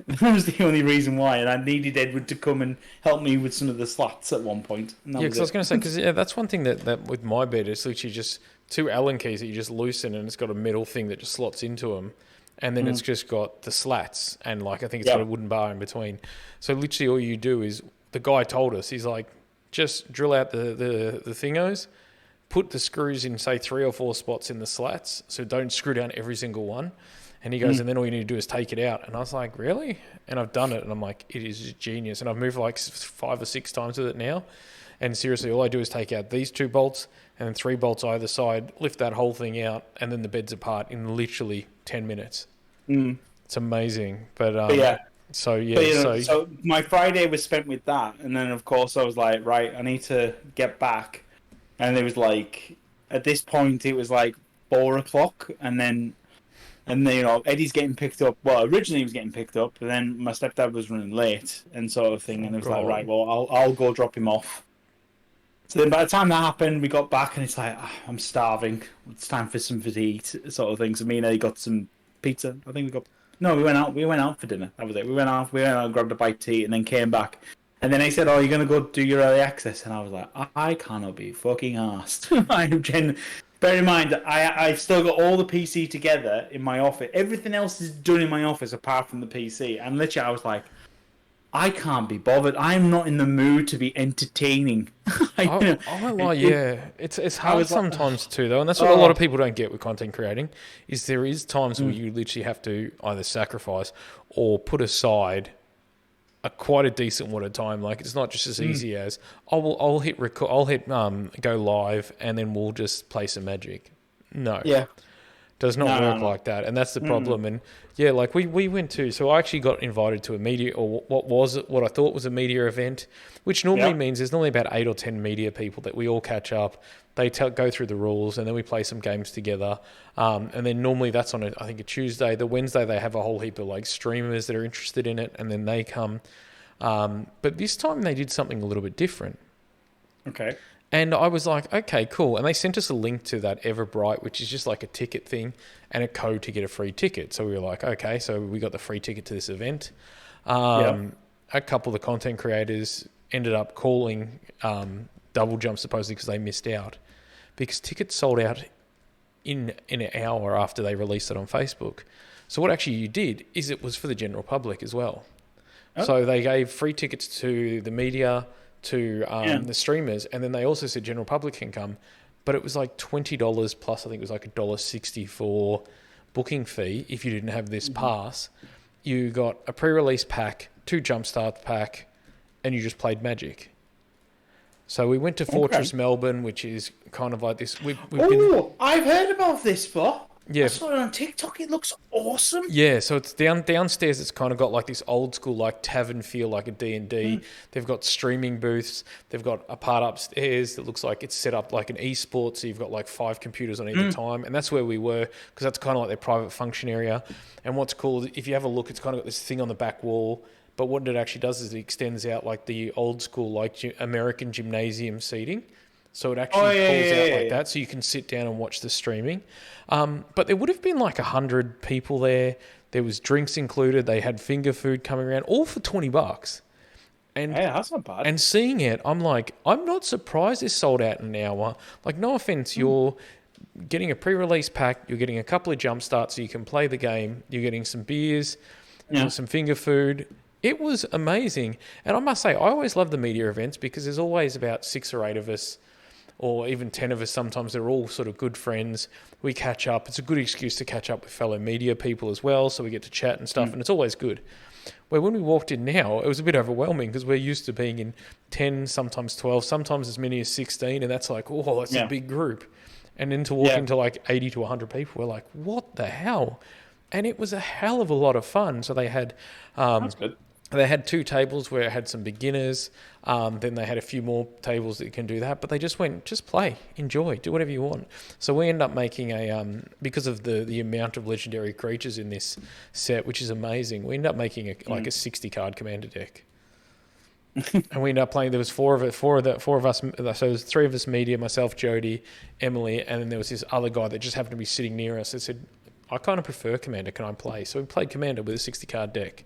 That was the only reason why, and I needed Edward to come and help me with some of the slats at one point. Yeah, because I was going to say, because that's one thing that with my bed, it's literally just 2 Allen keys that you just loosen, and it's got a metal thing that just slots into them, and then it's just got the slats, and like I think it's got a wooden bar in between. So literally all you do is, the guy told us, he's like, just drill out the thingos, put the screws in, say, 3 or 4 spots in the slats, so don't screw down every single one. And he goes, and then all you need to do is take it out. And I was like, really? And I've done it, and I'm like, it is genius. And I've moved like 5 or 6 times with it now. And seriously, all I do is take out these 2 bolts and then 3 bolts either side, lift that whole thing out, and then the bed's apart in literally 10 minutes. It's amazing. But yeah. So my Friday was spent with that, and then of course I was like, right, I need to get back. And it was like, at this point, it was like 4 o'clock, and then Eddie's getting picked up. Well, originally he was getting picked up, but then my stepdad was running late and sort of thing, and it was like, right, well, I'll go drop him off. So then by the time that happened, we got back, and it's like, I'm starving. It's time for something to eat, sort of thing. So me and Eddie got some pizza. I think we went out for dinner. That was it. We went out, grabbed a bite to eat, and then came back. And then they said, you're going to go do your early access. And I was like, I cannot be fucking arsed. Bear in mind, I've still got all the PC together in my office. Everything else is done in my office apart from the PC. And literally, I was like, I can't be bothered. I'm not in the mood to be entertaining. It's hard sometimes too, though. And that's what a lot of people don't get with content creating, is there is times where you literally have to either sacrifice or put aside quite a decent wad of time. Like, it's not just as easy as I'll hit record, I'll hit go live, and then we'll just play some Magic. No, does not work like that, and that's the problem. And like we went to, so I actually got invited to a media, or what I thought was a media event, which normally means there's normally about 8 or 10 media people that we all catch up. They go through the rules, and then we play some games together. And then normally that's on I think a Tuesday. The Wednesday they have a whole heap of like streamers that are interested in it, and then they come. But this time they did something a little bit different. Okay. And I was like, okay, cool. And they sent us a link to that Everbright, which is just like a ticket thing, and a code to get a free ticket. So we were like, okay, so we got the free ticket to this event. A couple of the content creators ended up calling Double Jump supposedly because they missed out, because tickets sold out in an hour after they released it on Facebook. So what actually you did is it was for the general public as well. So they gave free tickets to the media, to the streamers, and then they also said general public can come, but it was like $20 plus I think it was like $1.60 for booking fee. If you didn't have this pass, you got a pre-release pack, 2 jumpstart pack, and you just played Magic. So we went to Fortress Melbourne, which is kind of like this. I've heard about this, Flo. Yeah. I saw it on TikTok. It looks awesome. Yeah, so it's downstairs. It's kind of got like this old school like tavern feel, like a D&D. They've got streaming booths. They've got a part upstairs that looks like it's set up like an esports. So you've got like 5 computers on either time, and that's where we were because that's kind of like their private function area. And what's cool, if you have a look, it's kind of got this thing on the back wall. But what it actually does is it extends out like the old school like American gymnasium seating. So it actually pulls out like that, so you can sit down and watch the streaming. But there would have been like 100 people there. There was drinks included. They had finger food coming around, all for $20. And Yeah, that's not bad. and seeing it, I'm like, I'm not surprised it's sold out in an hour. Like, no offense, you're getting a pre-release pack. You're getting a couple of jump starts so you can play the game. You're getting some beers, some finger food. It was amazing. And I must say, I always love the media events because there's always about 6 or 8 of us, or even 10 of us sometimes. They're all sort of good friends. We catch up. It's a good excuse to catch up with fellow media people as well, so we get to chat and stuff, and it's always good. Where when we walked in now, it was a bit overwhelming because we're used to being in 10, sometimes 12, sometimes as many as 16, and that's like, oh, that's a big group. And then to walk into like 80 to 100 people, we're like, what the hell? And it was a hell of a lot of fun. So they had... That's good. They had 2 tables where it had some beginners. Then they had a few more tables that can do that. But they just went, just play, enjoy, do whatever you want. So we end up making a, because of the amount of legendary creatures in this set, which is amazing, we end up making like a 60 card commander deck. And we ended up playing, there was four of us, so there was 3 of us, media, myself, Jody, Emily, and then there was this other guy that just happened to be sitting near us that said, I kind of prefer Commander, can I play? So we played Commander with a 60 card deck.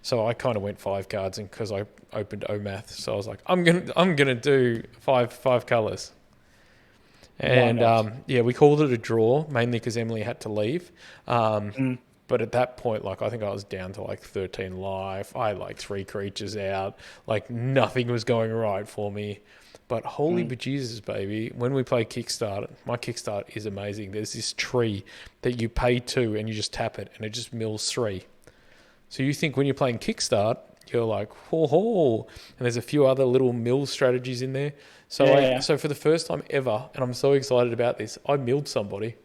So I kind of went 5 cards, and because I opened OMath, so I was like, I'm gonna do five colors. And we called it a draw mainly because Emily had to leave. But at that point, like I think I was down to like 13 life. I had like 3 creatures out. Like nothing was going right for me. But holy bejesus, baby! When we play Kickstart, my Kickstart is amazing. There's this tree that you pay 2 and you just tap it, and it just mills 3. So you think when you're playing Kickstart, you're like, ho, and there's a few other little mill strategies in there. So so for the first time ever, and I'm so excited about this, I milled somebody.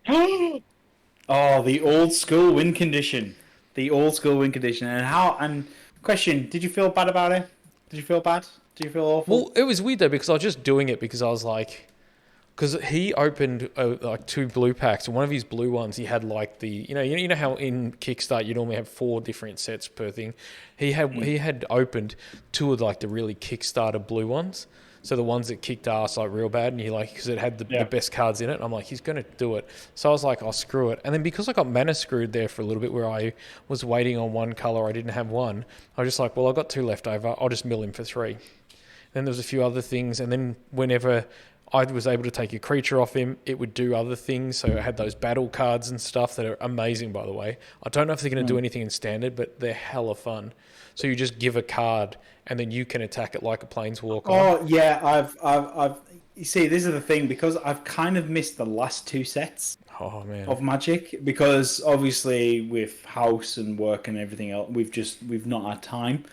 Oh, the old school win condition. And question, did you feel bad about it? Did you feel bad? Did you feel awful? Well, it was weird though, because I was just doing it because I was like, because he opened like 2 blue packs, and one of his blue ones, he had like the, you know how in Kickstart you normally have 4 different sets per thing. He had opened 2 of like the really Kickstarter blue ones, so the ones that kicked ass like real bad, and he like, because it had the best cards in it. And I'm like, he's gonna do it. So I was like, I'll screw it. And then because I got mana screwed there for a little bit, where I was waiting on one color, I didn't have one. I was just like, well, I got 2 left over. I'll just mill him for 3. Then there was a few other things, and then whenever I was able to take a creature off him, it would do other things. So I had those battle cards and stuff that are amazing, by the way. I don't know if they're going to do anything in standard, but they're hella fun. So you just give a card, and then you can attack it like a planeswalker. Oh yeah, I've. You see, this is the thing, because I've kind of missed the last 2 sets of Magic, because obviously with house and work and everything else, we've not had time.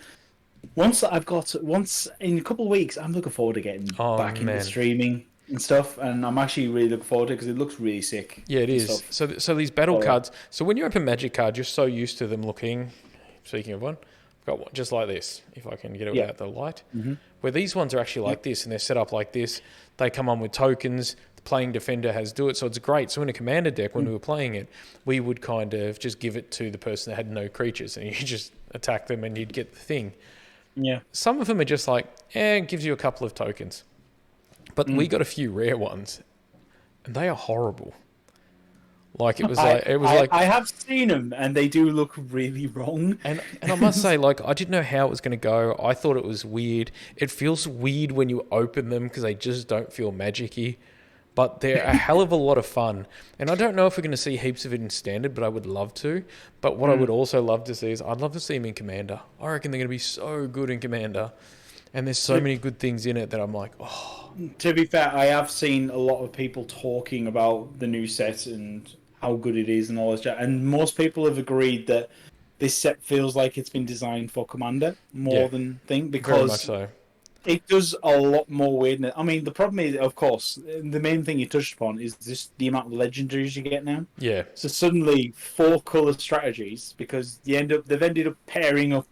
Once in a couple of weeks, I'm looking forward to getting back into streaming and stuff, and I'm actually really looking forward to it because it looks really sick. Yeah, it is. So these battle cards. So when you open Magic cards, you're so used to them looking. Speaking of one, I've got one just like this. If I can get it without the light, where these ones are actually like this, and they're set up like this. They come on with tokens. The playing defender has do it, so it's great. So in a commander deck, when we were playing it, we would kind of just give it to the person that had no creatures, and you just attack them, and you'd get the thing. Yeah. Some of them are just like, it gives you a couple of tokens. But we got a few rare ones, and they are horrible. Like it was like I have seen them, and they do look really wrong. And I must say, like, I didn't know how it was going to go. I thought it was weird. It feels weird when you open them because they just don't feel magic-y. But they're a hell of a lot of fun. And I don't know if we're going to see heaps of it in Standard, but I would love to. But what I would also love to see is I'd love to see them in Commander. I reckon they're going to be so good in Commander. And there's so many good things in it that I'm like, oh. To be fair, I have seen a lot of people talking about the new set and how good it is and all this. And most people have agreed that this set feels like it's been designed for Commander more than thing, because very much so. It does a lot more weirdness. I mean, the problem is, of course, the main thing you touched upon is just the amount of legendaries you get now. Yeah. So suddenly, 4 color strategies because they've ended up pairing up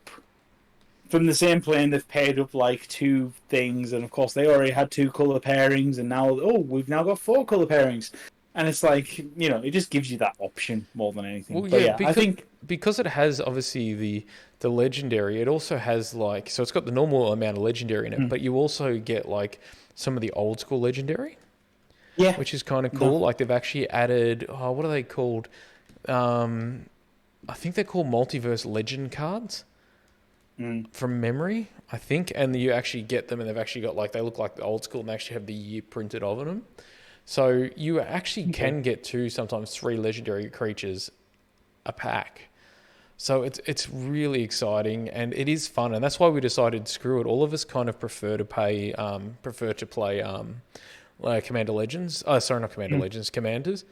from the same plane. They've paired up like 2 things, and of course, they already had 2 color pairings, and now we've now got 4 color pairings, and it's like it just gives you that option more than anything. Well, But yeah, I think because it has obviously the legendary, it also has like, so it's got the normal amount of legendary in it, but you also get like some of the old school legendary, yeah, which is kind of cool. Like they've actually added, what are they called? I think they're called multiverse legend cards from memory, I think. And you actually get them, and they've actually got like, they look like the old school, and they actually have the year printed over them. So you actually can get 2, sometimes 3 legendary creatures a pack. So it's really exciting, and it is fun, and that's why we decided, screw it. All of us kind of prefer to play Commander Legends. Oh, sorry, not Commander Legends, Commanders.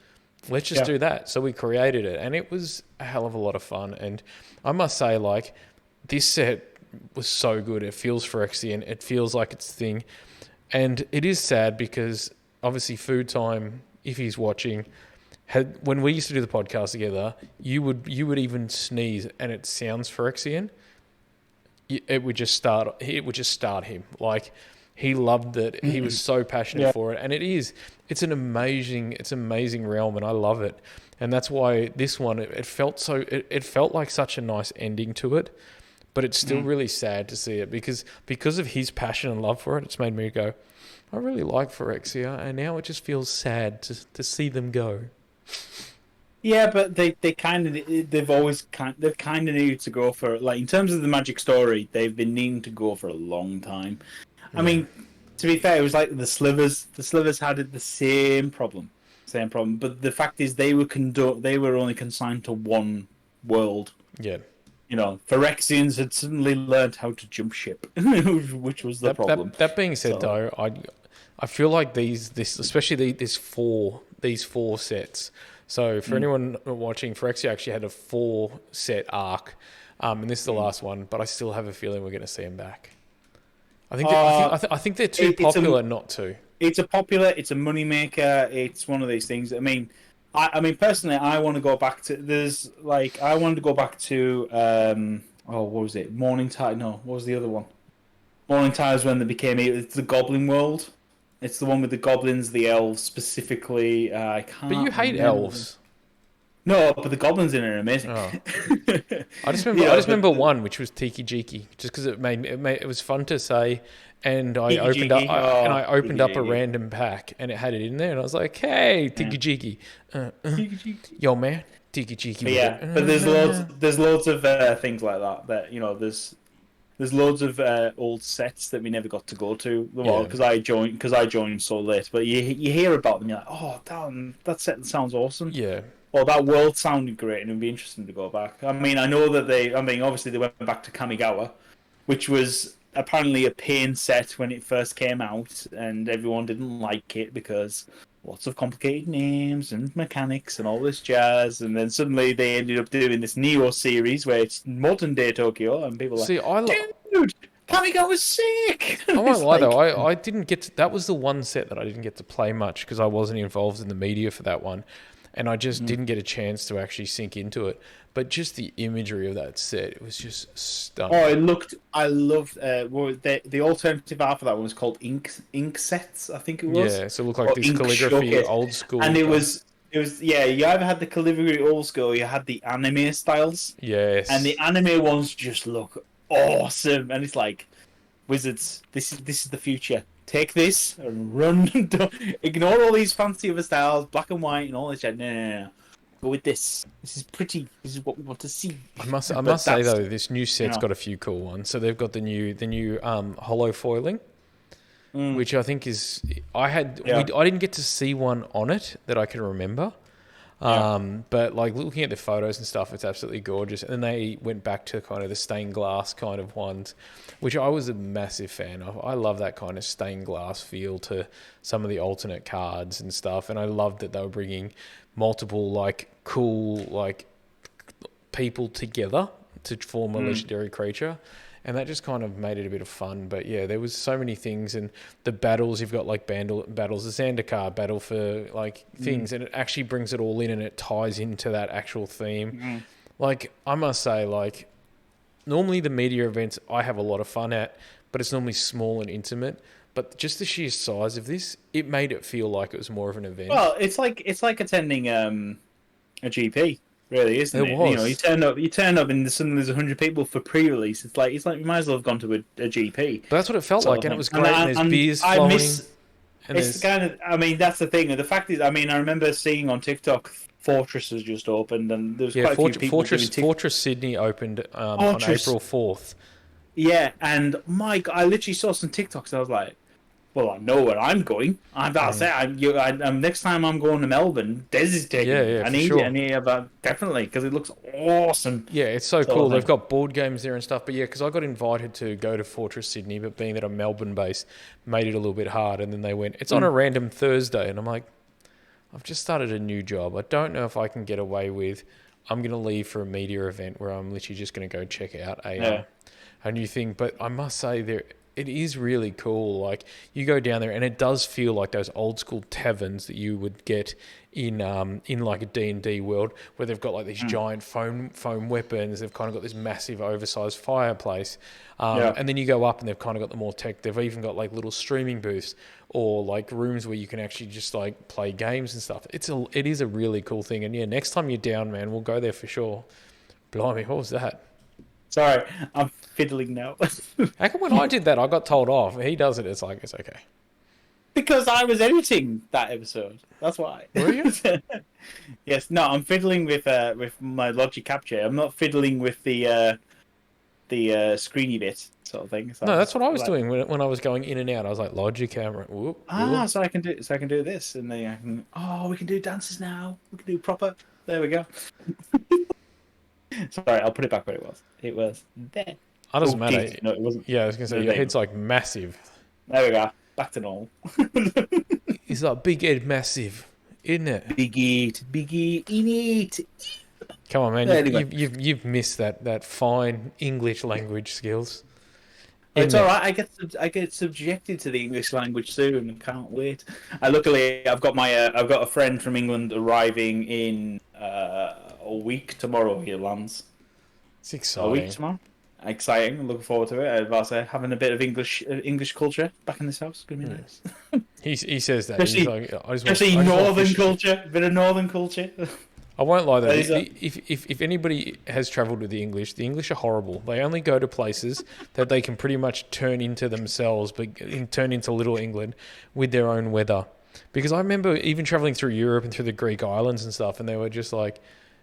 Let's just do that. So we created it, and it was a hell of a lot of fun. And I must say, like, this set was so good. It feels Phyrexian. It feels like it's the thing, and it is sad because obviously Food Time, if he's watching, when we used to do the podcast together, you would even sneeze and it sounds Phyrexian. It would just start him. Like, he loved it. He was so passionate for it, and it's an amazing realm, and I love it. And that's why this one, it felt like such a nice ending to it, but it's still really sad to see it because of his passion and love for it. It's made me go, I really like Phyrexia, and now it just feels sad to see them go. Yeah, but they've kind of needed to go for, like, in terms of the Magic story, they've been needing to go for a long time. I mean, to be fair, it was like the Slivers. The Slivers had the same problem. But the fact is, they were only consigned to one world. Yeah. Phyrexians had suddenly learned how to jump ship, which was the problem. That being said, though, I feel like especially these four sets. So for anyone watching, Phyrexia actually had a 4-set arc, and this is the last one. But I still have a feeling we're going to see him back. I think they're too popular not to. It's a moneymaker. It's one of these things. I mean, personally, I want to go back to. I wanted to go back to. What was it? Morning Tide? No, what was the other one? Morning Tide is when they became. It's the Goblin World. It's the one with the goblins, the elves specifically. I can't. But you hate elves. No, but the goblins in it are amazing. Oh. I just remember one, which was Tiki Jiki, just because it was fun to say. And I opened up a random pack, and it had it in there, and I was like, "Hey, Tiki Jiki, yo man, Tiki Jiki." But yeah, but there's loads of things like that. There's loads of old sets that we never got to go to. Well, because I joined so late. But you hear about them, you're like, "Oh, damn, that set sounds awesome." Yeah. Well, that world sounded great, and it'd be interesting to go back. I mean, I know that obviously they went back to Kamigawa, which was apparently a pain set when it first came out, and everyone didn't like it because lots of complicated names and mechanics and all this jazz. And then suddenly they ended up doing this Neo series where it's modern day Tokyo, and people are like, dude, Kamigawa's sick. I won't lie though, I didn't get to, that was the one set that I didn't get to play much because I wasn't involved in the media for that one. And I just didn't get a chance to actually sink into it. But just the imagery of that set, it was just stunning. I loved the alternative art for that one was called ink sets, I think it was. Yeah, so it looked like this calligraphy showcase. old school. And it was you either had the calligraphy old school or you had the anime styles. Yes. And the anime ones just look awesome. And it's like, Wizards, this is the future. Take this and run. Ignore all these fancy other styles, black and white and all this shit. No. Go with this. This is pretty. This is what we want to see. I must say though, this new set's got a few cool ones. So they've got the new hollow foiling, which I think is I didn't get to see one on it that I can remember. But like looking at the photos and stuff, it's absolutely gorgeous. And then they went back to kind of the stained glass kind of ones, which I was a massive fan of. I love that kind of stained glass feel to some of the alternate cards and stuff. And I loved that they were bringing multiple like cool like people together to form a legendary creature. and that just kind of made it a bit of fun. But yeah, there was so many things, and the battles, you've got like battles, the Zendikar battle for like things, and it actually brings it all in, and it ties into that actual theme. Like, I must say, like, normally the media events I have a lot of fun at, but it's normally small and intimate. But just the sheer size of this, it made it feel like it was more of an event. Well, it's like attending a GP, really, isn't it? was. You know, you turn up, and suddenly there's 100 people for pre-release. It's like you might as well have gone to a GP. But that's what it felt like, and it was great. And there's beers I flowing. It's kind of. I mean, that's the thing. And the fact is, I mean, I remember seeing on TikTok, Fortress has just opened, and there was quite a few people. Fortress Sydney opened on April 4th. Yeah, and my God, I literally saw some TikToks. I was like, well, I know where I'm going. I'm next time I'm going to Melbourne, Des is taking me. Yeah, I need it, definitely, because it looks awesome. Yeah, it's so cool. They've got board games there and stuff. But yeah, because I got invited to go to Fortress Sydney, but being that I'm Melbourne based, made it a little bit hard. And then they went, it's on a random Thursday, and I'm like, I've just started a new job. I don't know if I can get away with. I'm going to leave for a media event where I'm literally just going to go check out a new thing. But I must say, it is really cool. Like, you go down there, and it does feel like those old school taverns that you would get in like a D&D world, where they've got like these giant foam weapons. They've kind of got this massive oversized fireplace, and then you go up, and they've kind of got the more tech. They've even got like little streaming booths, or like rooms where you can actually just like play games and stuff. It is a really cool thing. And yeah, next time you're down, man, we'll go there for sure. Blimey, what was that? Sorry, I'm fiddling now. How come when I did that, I got told off? He does it, it's like, it's okay. Because I was editing that episode. That's why. Were you? Yes. No, I'm fiddling with my Logic Capture. I'm not fiddling with the screeny bit sort of thing. So no, that's what I was doing when I was going in and out. I was like, Logic camera. Whoop, whoop. So I can do this, and then I can. We can do dances now. We can do proper. There we go. Sorry, I'll put it back where it was. It was there. It doesn't matter. No, it wasn't. Yeah, I was going to say, your head's like massive. There we go. Back to normal. It's like big head massive, isn't it? Big eat, in it. Come on, man. Anyway. You've missed that fine English language skills. It's all right. I get subjected to the English language soon. I can't wait. Luckily, I've got a friend from England arriving in a week tomorrow. He lands. It's exciting. A week tomorrow. Exciting. I'm looking forward to it. As I say, having a bit of English culture back in this house. It's gonna be nice. He says that. Especially northern culture. A bit of northern culture. I won't lie though. If anybody has travelled with the English are horrible. They only go to places that they can pretty much turn into themselves, but turn into Little England with their own weather. Because I remember even travelling through Europe and through the Greek islands and stuff, and they were just like,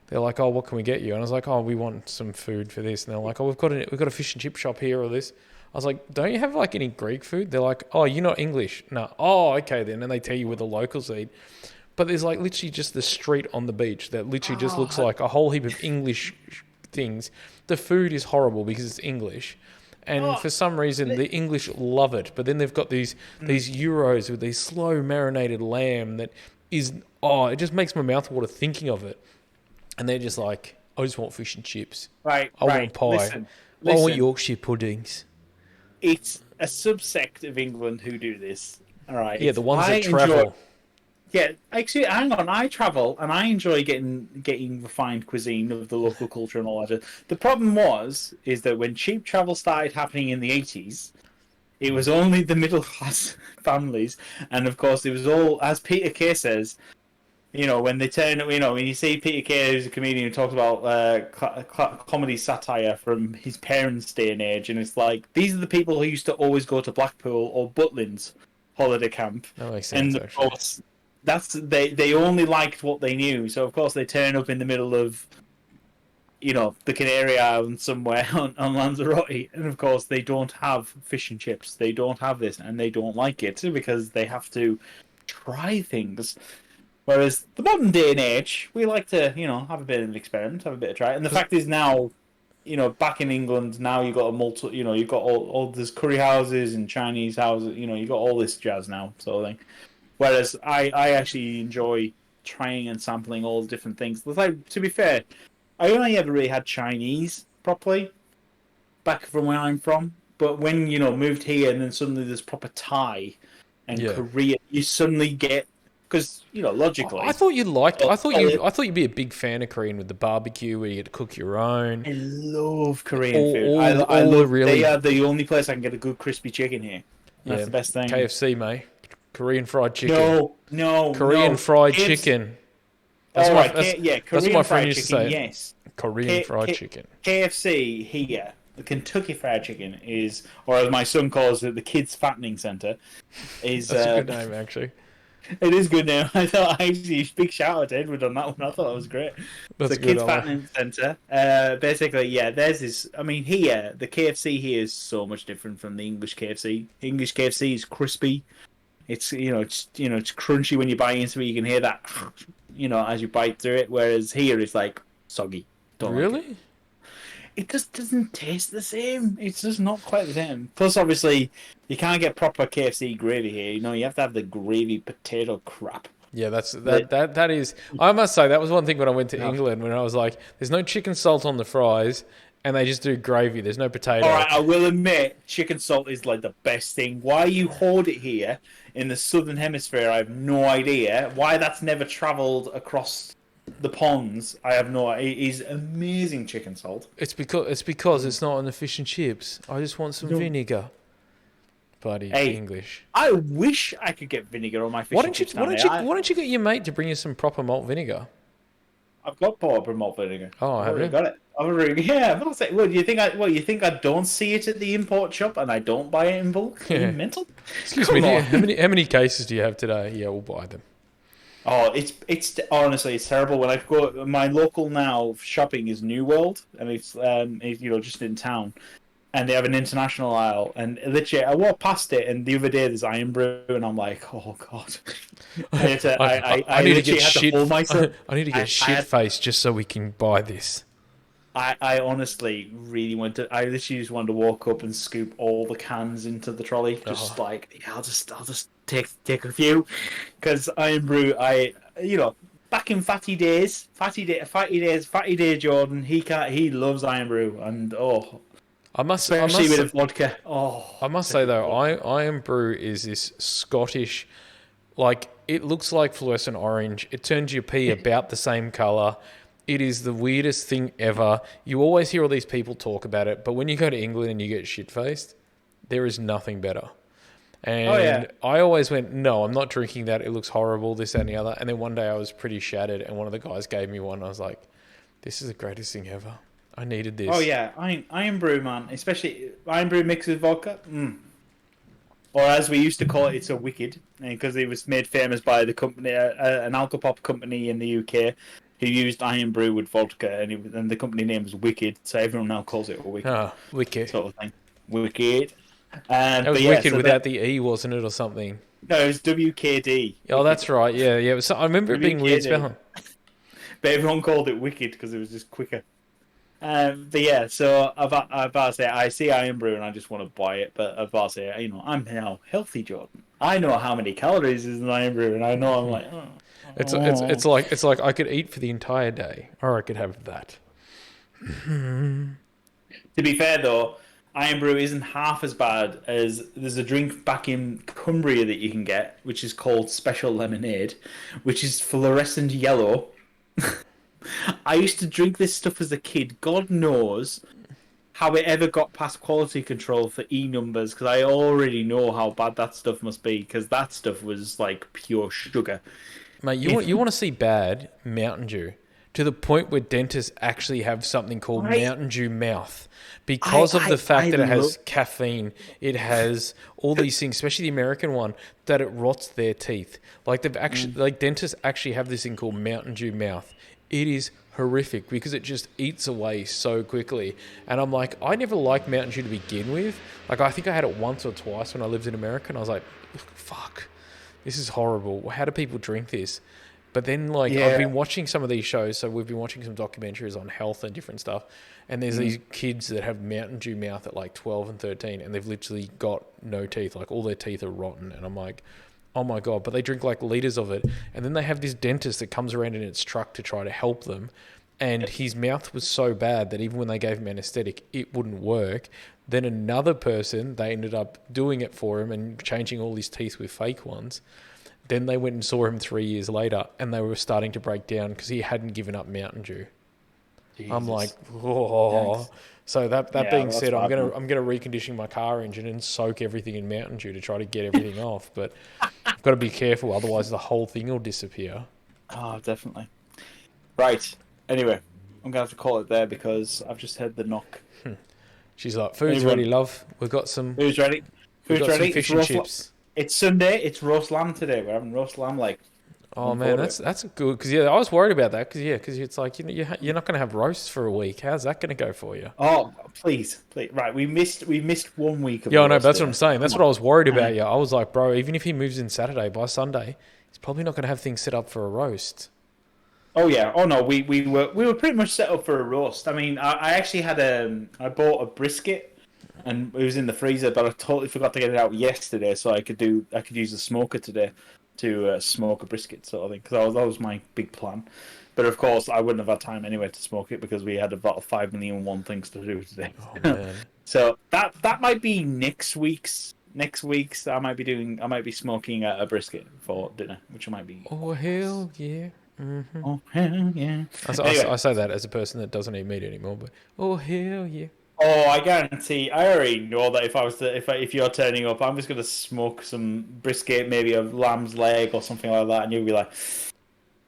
they're like, oh, what can we get you? And I was like, oh, we want some food for this. And they're like, oh, we've got a fish and chip shop here or this. I was like, don't you have like any Greek food? They're like, oh, you're not English. No. Oh, okay then. And they tell you where the locals eat. But there's like literally just the street on the beach that literally just looks like a whole heap of English things. The food is horrible because it's English. And for some reason, the English love it. But then they've got these euros with these slow marinated lamb that is, it just makes my mouth water thinking of it. And they're just like, I just want fish and chips. Right. I want pie. Listen, I want Yorkshire puddings. It's a subsect of England who do this. All right. Yeah, the ones that travel. Yeah, actually, hang on. I travel and I enjoy getting refined cuisine of the local culture and all that. The problem is that when cheap travel started happening in the 80s, it was only the middle class families, and of course, it was all, as Peter Kay says. You know, when they turn, when you see Peter Kay, who's a comedian who talks about comedy satire from his parents' day and age, and it's like, these are the people who used to always go to Blackpool or Butlins holiday camp. That makes sense, and of course, they only liked what they knew. So, of course, they turn up in the middle of, the Canary Islands somewhere on Lanzarote, and of course, they don't have fish and chips. They don't have this, and they don't like it because they have to try things. Whereas the modern day and age, we like to, have a bit of an experiment, have a bit of try. And the fact is now, back in England, now you've got you've got all there's curry houses and Chinese houses, you've got all this jazz now, sort of thing. Whereas I actually enjoy trying and sampling all the different things. Like, to be fair, I only ever really had Chinese properly. back from where I'm from. But when moved here, and then suddenly there's proper Thai and Korean, you suddenly get because logically. I thought you liked. I thought you'd be a big fan of Korean with the barbecue where you get to cook your own. I love Korean food. I love. They are the only place I can get a good crispy chicken here. That's the best thing. KFC, mate. Korean fried chicken. No. Korean fried chicken. That's Korean that's what my friend used to chicken, say. yes. Korean fried chicken. KFC here, the Kentucky Fried Chicken is, or as my son calls it, the Kids Fattening Center. Is That's a good name, actually. It is good now. I thought actually big shout out to Edward on that one. I thought it was great. That's the Kids Fattening Center. Basically, there's this. I mean, here the KFC here is so much different from the English KFC. English KFC is crispy. It's it's crunchy when you bite into it. You can hear that as you bite through it. Whereas here it's like soggy. Really? It just doesn't taste the same. It's just not quite the same. Plus, obviously, you can't get proper KFC gravy here. You have to have the gravy potato crap. Yeah, that is. I must say that was one thing when I went to England when I was like, "There's no chicken salt on the fries, and they just do gravy. There's no potato." All right, I will admit, chicken salt is like the best thing. Why you hoard it here in the southern hemisphere, I have no idea. Why that's never travelled across the ponds, I have no idea. It is amazing chicken salt. It's because it's not on the fish and chips. I just want some vinegar. Bloody English. I wish I could get vinegar on my fish and chips. Why don't you get your mate to bring you some proper malt vinegar? I've got proper malt vinegar. Oh, I've already got it. I'm not saying. Well, you think I don't see it at the import shop and I don't buy it in bulk? Are you mental? Excuse me. How many cases do you have today? Yeah, we'll buy them. Oh, it's honestly it's terrible. When I go, my local now shopping is New World, and it's just in town, and they have an international aisle, and literally I walked past it, and the other day there's Iron Brew, and I'm like, oh god, I need to get shit. I need to get shit faced just so we can buy this. I honestly really I literally just wanted to walk up and scoop all the cans into the trolley. I'll just take a few, because Iron Brew, back in Fatty Days, Jordan, he loves Iron Brew, and especially with vodka. I must say though, Iron Brew is this Scottish, like it looks like fluorescent orange. It turns your pee about the same color. It is the weirdest thing ever. You always hear all these people talk about it, but when you go to England and you get shit-faced, there is nothing better. And I always went, no, I'm not drinking that. It looks horrible, this, that, and the other. And then one day I was pretty shattered, and one of the guys gave me one. I was like, this is the greatest thing ever. I needed this. Oh, yeah. Iron Brew, man. Especially Iron Brew mixed with vodka. Or as we used to call it, it's a Wicked. Because it was made famous by the company, an alcopop company in the UK, who used Iron Brew with vodka, and the company name was Wicked, so everyone now calls it a Wicked. Oh, Wicked. Sort of thing. Wicked. That was Wicked without the E, wasn't it, or something? No, it was WKD. Oh, that's right. Yeah. It was, I remember it being weird spelling. But everyone called it Wicked because it was just quicker. So I've about to say, I see Iron Brew and I just want to buy it, but I've about to say, I'm now healthy, Jordan. I know how many calories is in Iron Brew, and I know I'm like, It's like I could eat for the entire day, or I could have that. To be fair though, Iron Brew isn't half as bad as there's a drink back in Cumbria that you can get, which is called Special Lemonade, which is fluorescent yellow. I used to drink this stuff as a kid. God knows how it ever got past quality control for E numbers, because I already know how bad that stuff must be, because that stuff was like pure sugar. Mate, you want to see bad Mountain Dew to the point where dentists actually have something called Mountain Dew mouth, because of the fact that it has caffeine, it has all these things, especially the American one, that it rots their teeth. Like they've actually, like dentists actually have this thing called Mountain Dew mouth. It is horrific because it just eats away so quickly. And I'm like, I never liked Mountain Dew to begin with. Like I think I had it once or twice when I lived in America, and I was like, fuck. This is horrible. How do people drink this? But then, I've been watching some of these shows. So we've been watching some documentaries on health and different stuff. And there's these kids that have Mountain Dew mouth at like 12 and 13, and they've literally got no teeth. Like all their teeth are rotten. And I'm like, oh my God. But they drink like liters of it. And then they have this dentist that comes around in its truck to try to help them. and his mouth was so bad that even when they gave him anesthetic, it wouldn't work. Then another person, they ended up doing it for him and changing all his teeth with fake ones. Then they went and saw him 3 years later, and they were starting to break down because he hadn't given up Mountain Dew. Jesus. I'm like, oh. Yikes. So that Yeah, being that's said, I'm bad, gonna recondition my car engine and soak everything in Mountain Dew to try to get everything off. But I've got to be careful, otherwise the whole thing will disappear. Oh, definitely. Right. Anyway, I'm gonna have to call it there because I've just heard the knock. She's like, food's Anyone- ready, love. We've got some. Who's ready? We've Who's got ready? some fish It's and roast chips. It's Sunday. It's roast lamb today. We're having roast lamb. Like, Oh looking man, forward to that's good because I was worried about that because it's like you're not going to have roasts for a week. How's that going to go for you? Oh, please. Right, we missed 1 week of Yeah, I know. roast That's dinner. what I'm saying. That's what I was worried about. Yeah, I was like, bro, even if he moves in Saturday, by Sunday, he's probably not going to have things set up for a roast. Oh yeah. Oh no, we were pretty much set up for a roast. I mean, I actually had I bought a brisket and it was in the freezer, but I totally forgot to get it out yesterday, so I could use the smoker today to smoke a brisket sort of thing because that was my big plan. But of course, I wouldn't have had time anyway to smoke it because we had about 5,000,001 things to do today. Oh man. So that might be next week's. Next week's I might be smoking a brisket for dinner, which might be. Oh hell yeah. Mm-hmm. Oh hell yeah! I say that as a person that doesn't eat meat anymore, but oh hell yeah. Oh, I guarantee. I already know that if you're turning up, I'm just gonna smoke some brisket, maybe a lamb's leg or something like that, and you'll be like,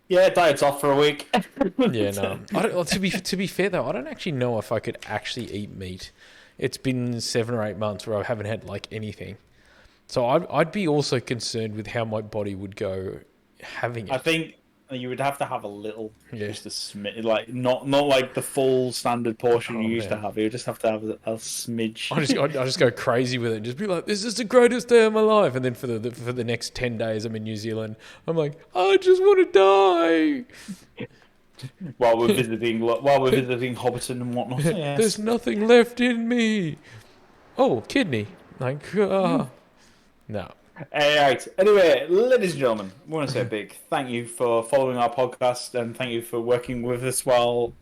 "Yeah, diet's off for a week." Yeah, no. To be fair though, I don't actually know if I could actually eat meat. It's been 7 or 8 months where I haven't had like anything, so I'd be also concerned with how my body would go having it. I think you would have to have a little, Yeah. just a smidge, like not like the full standard portion you used to man. have. You would just have to have a smidge. I just go crazy with it and just be like, this is the greatest day of my life. And then for the next 10 days I'm in New Zealand, I'm like, I just want to die. while we're visiting Hobbiton and whatnot. Yes. There's nothing left in me. Oh, kidney. Like, no. Alright. Anyway, ladies and gentlemen, I want to say a big thank you for following our podcast and thank you for working with us while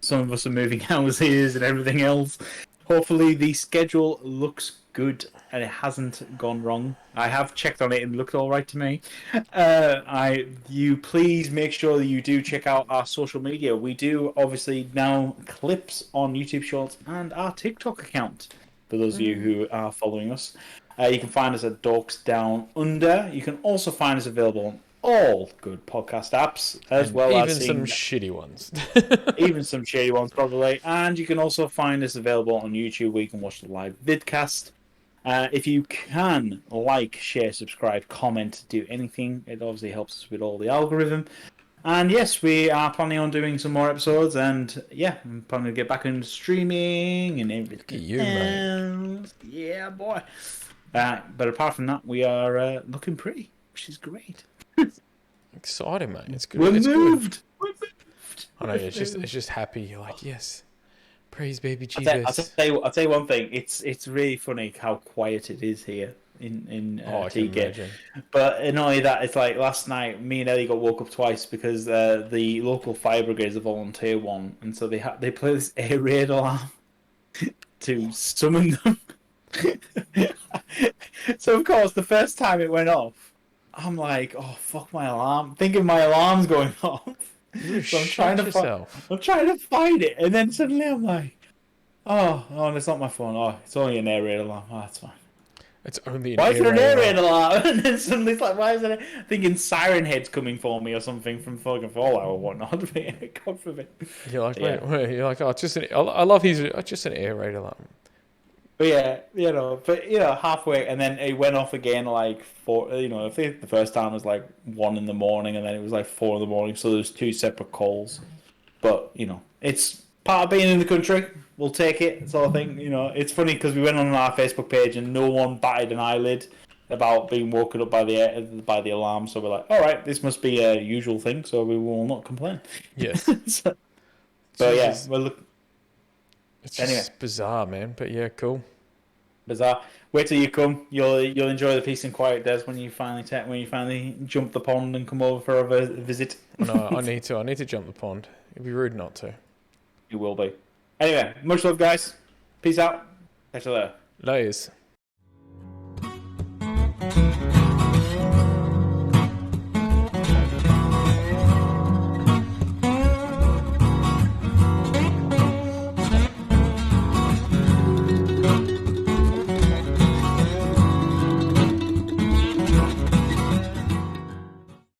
some of us are moving houses and everything else. Hopefully the schedule looks good and it hasn't gone wrong. I have checked on it and it looked all right to me. You please make sure that you do check out our social media. We do obviously now clips on YouTube Shorts and our TikTok account. For those of you who are following us. You can find us at Dorks Down Under. You can also find us available on all good podcast apps, as well even as some shitty ones. even some shady ones probably. And you can also find us available on YouTube where you can watch the live vidcast. If you can like, share, subscribe, comment, do anything, it obviously helps us with all the algorithm. And yes, we are planning on doing some more episodes, and yeah, I'm planning to get back into streaming and everything. You, mate. else. Yeah, boy. But apart from that, we are looking pretty, which is great. Exciting, mate. It's good. We're It's moved. good. We're moved. I know. It's just happy. You're like, yes. Praise baby I'll Jesus. tell you one thing. It's really funny how quiet it is here in I can TK. imagine. But not only that, it's like last night, me and Ellie got woke up twice because the local fire brigade is a volunteer one, and so they play this air raid alarm to summon them. So of course, the first time it went off, I'm like, "Oh fuck my alarm!" Thinking my alarm's going off. So I'm trying to find it, and then suddenly I'm like, "Oh, it's not my phone. Oh, it's only an air raid alarm. Oh, that's fine." It's only an Why is there an air air raid raid alarm? And then suddenly it's like, why is it? Thinking Siren Head's coming for me or something from fucking Fallout or whatnot. God forbid. You're like, Yeah. wait. You're like, oh, it's just I love his. It's just an air raid alarm. But yeah, halfway, and then it went off again like 4. I think the first time was like 1 in the morning, and then it was like 4 in the morning. So there's 2 separate calls. But it's part of being in the country. We'll take it, sort of thing. It's funny because we went on our Facebook page and no one batted an eyelid about being woken up by the alarm. So we're like, all right, this must be a usual thing. So we will not complain. Yes. But yeah, It's well, look. It's just Anyway. bizarre, man. But yeah, cool. bizarre. Wait till you come. You'll enjoy the peace and quiet, Des, when you finally jump the pond and come over for a visit. No, I need to. I need to jump the pond. It'd be rude not to. You will be. Anyway, much love, guys. Peace out. Catch you later. Layers.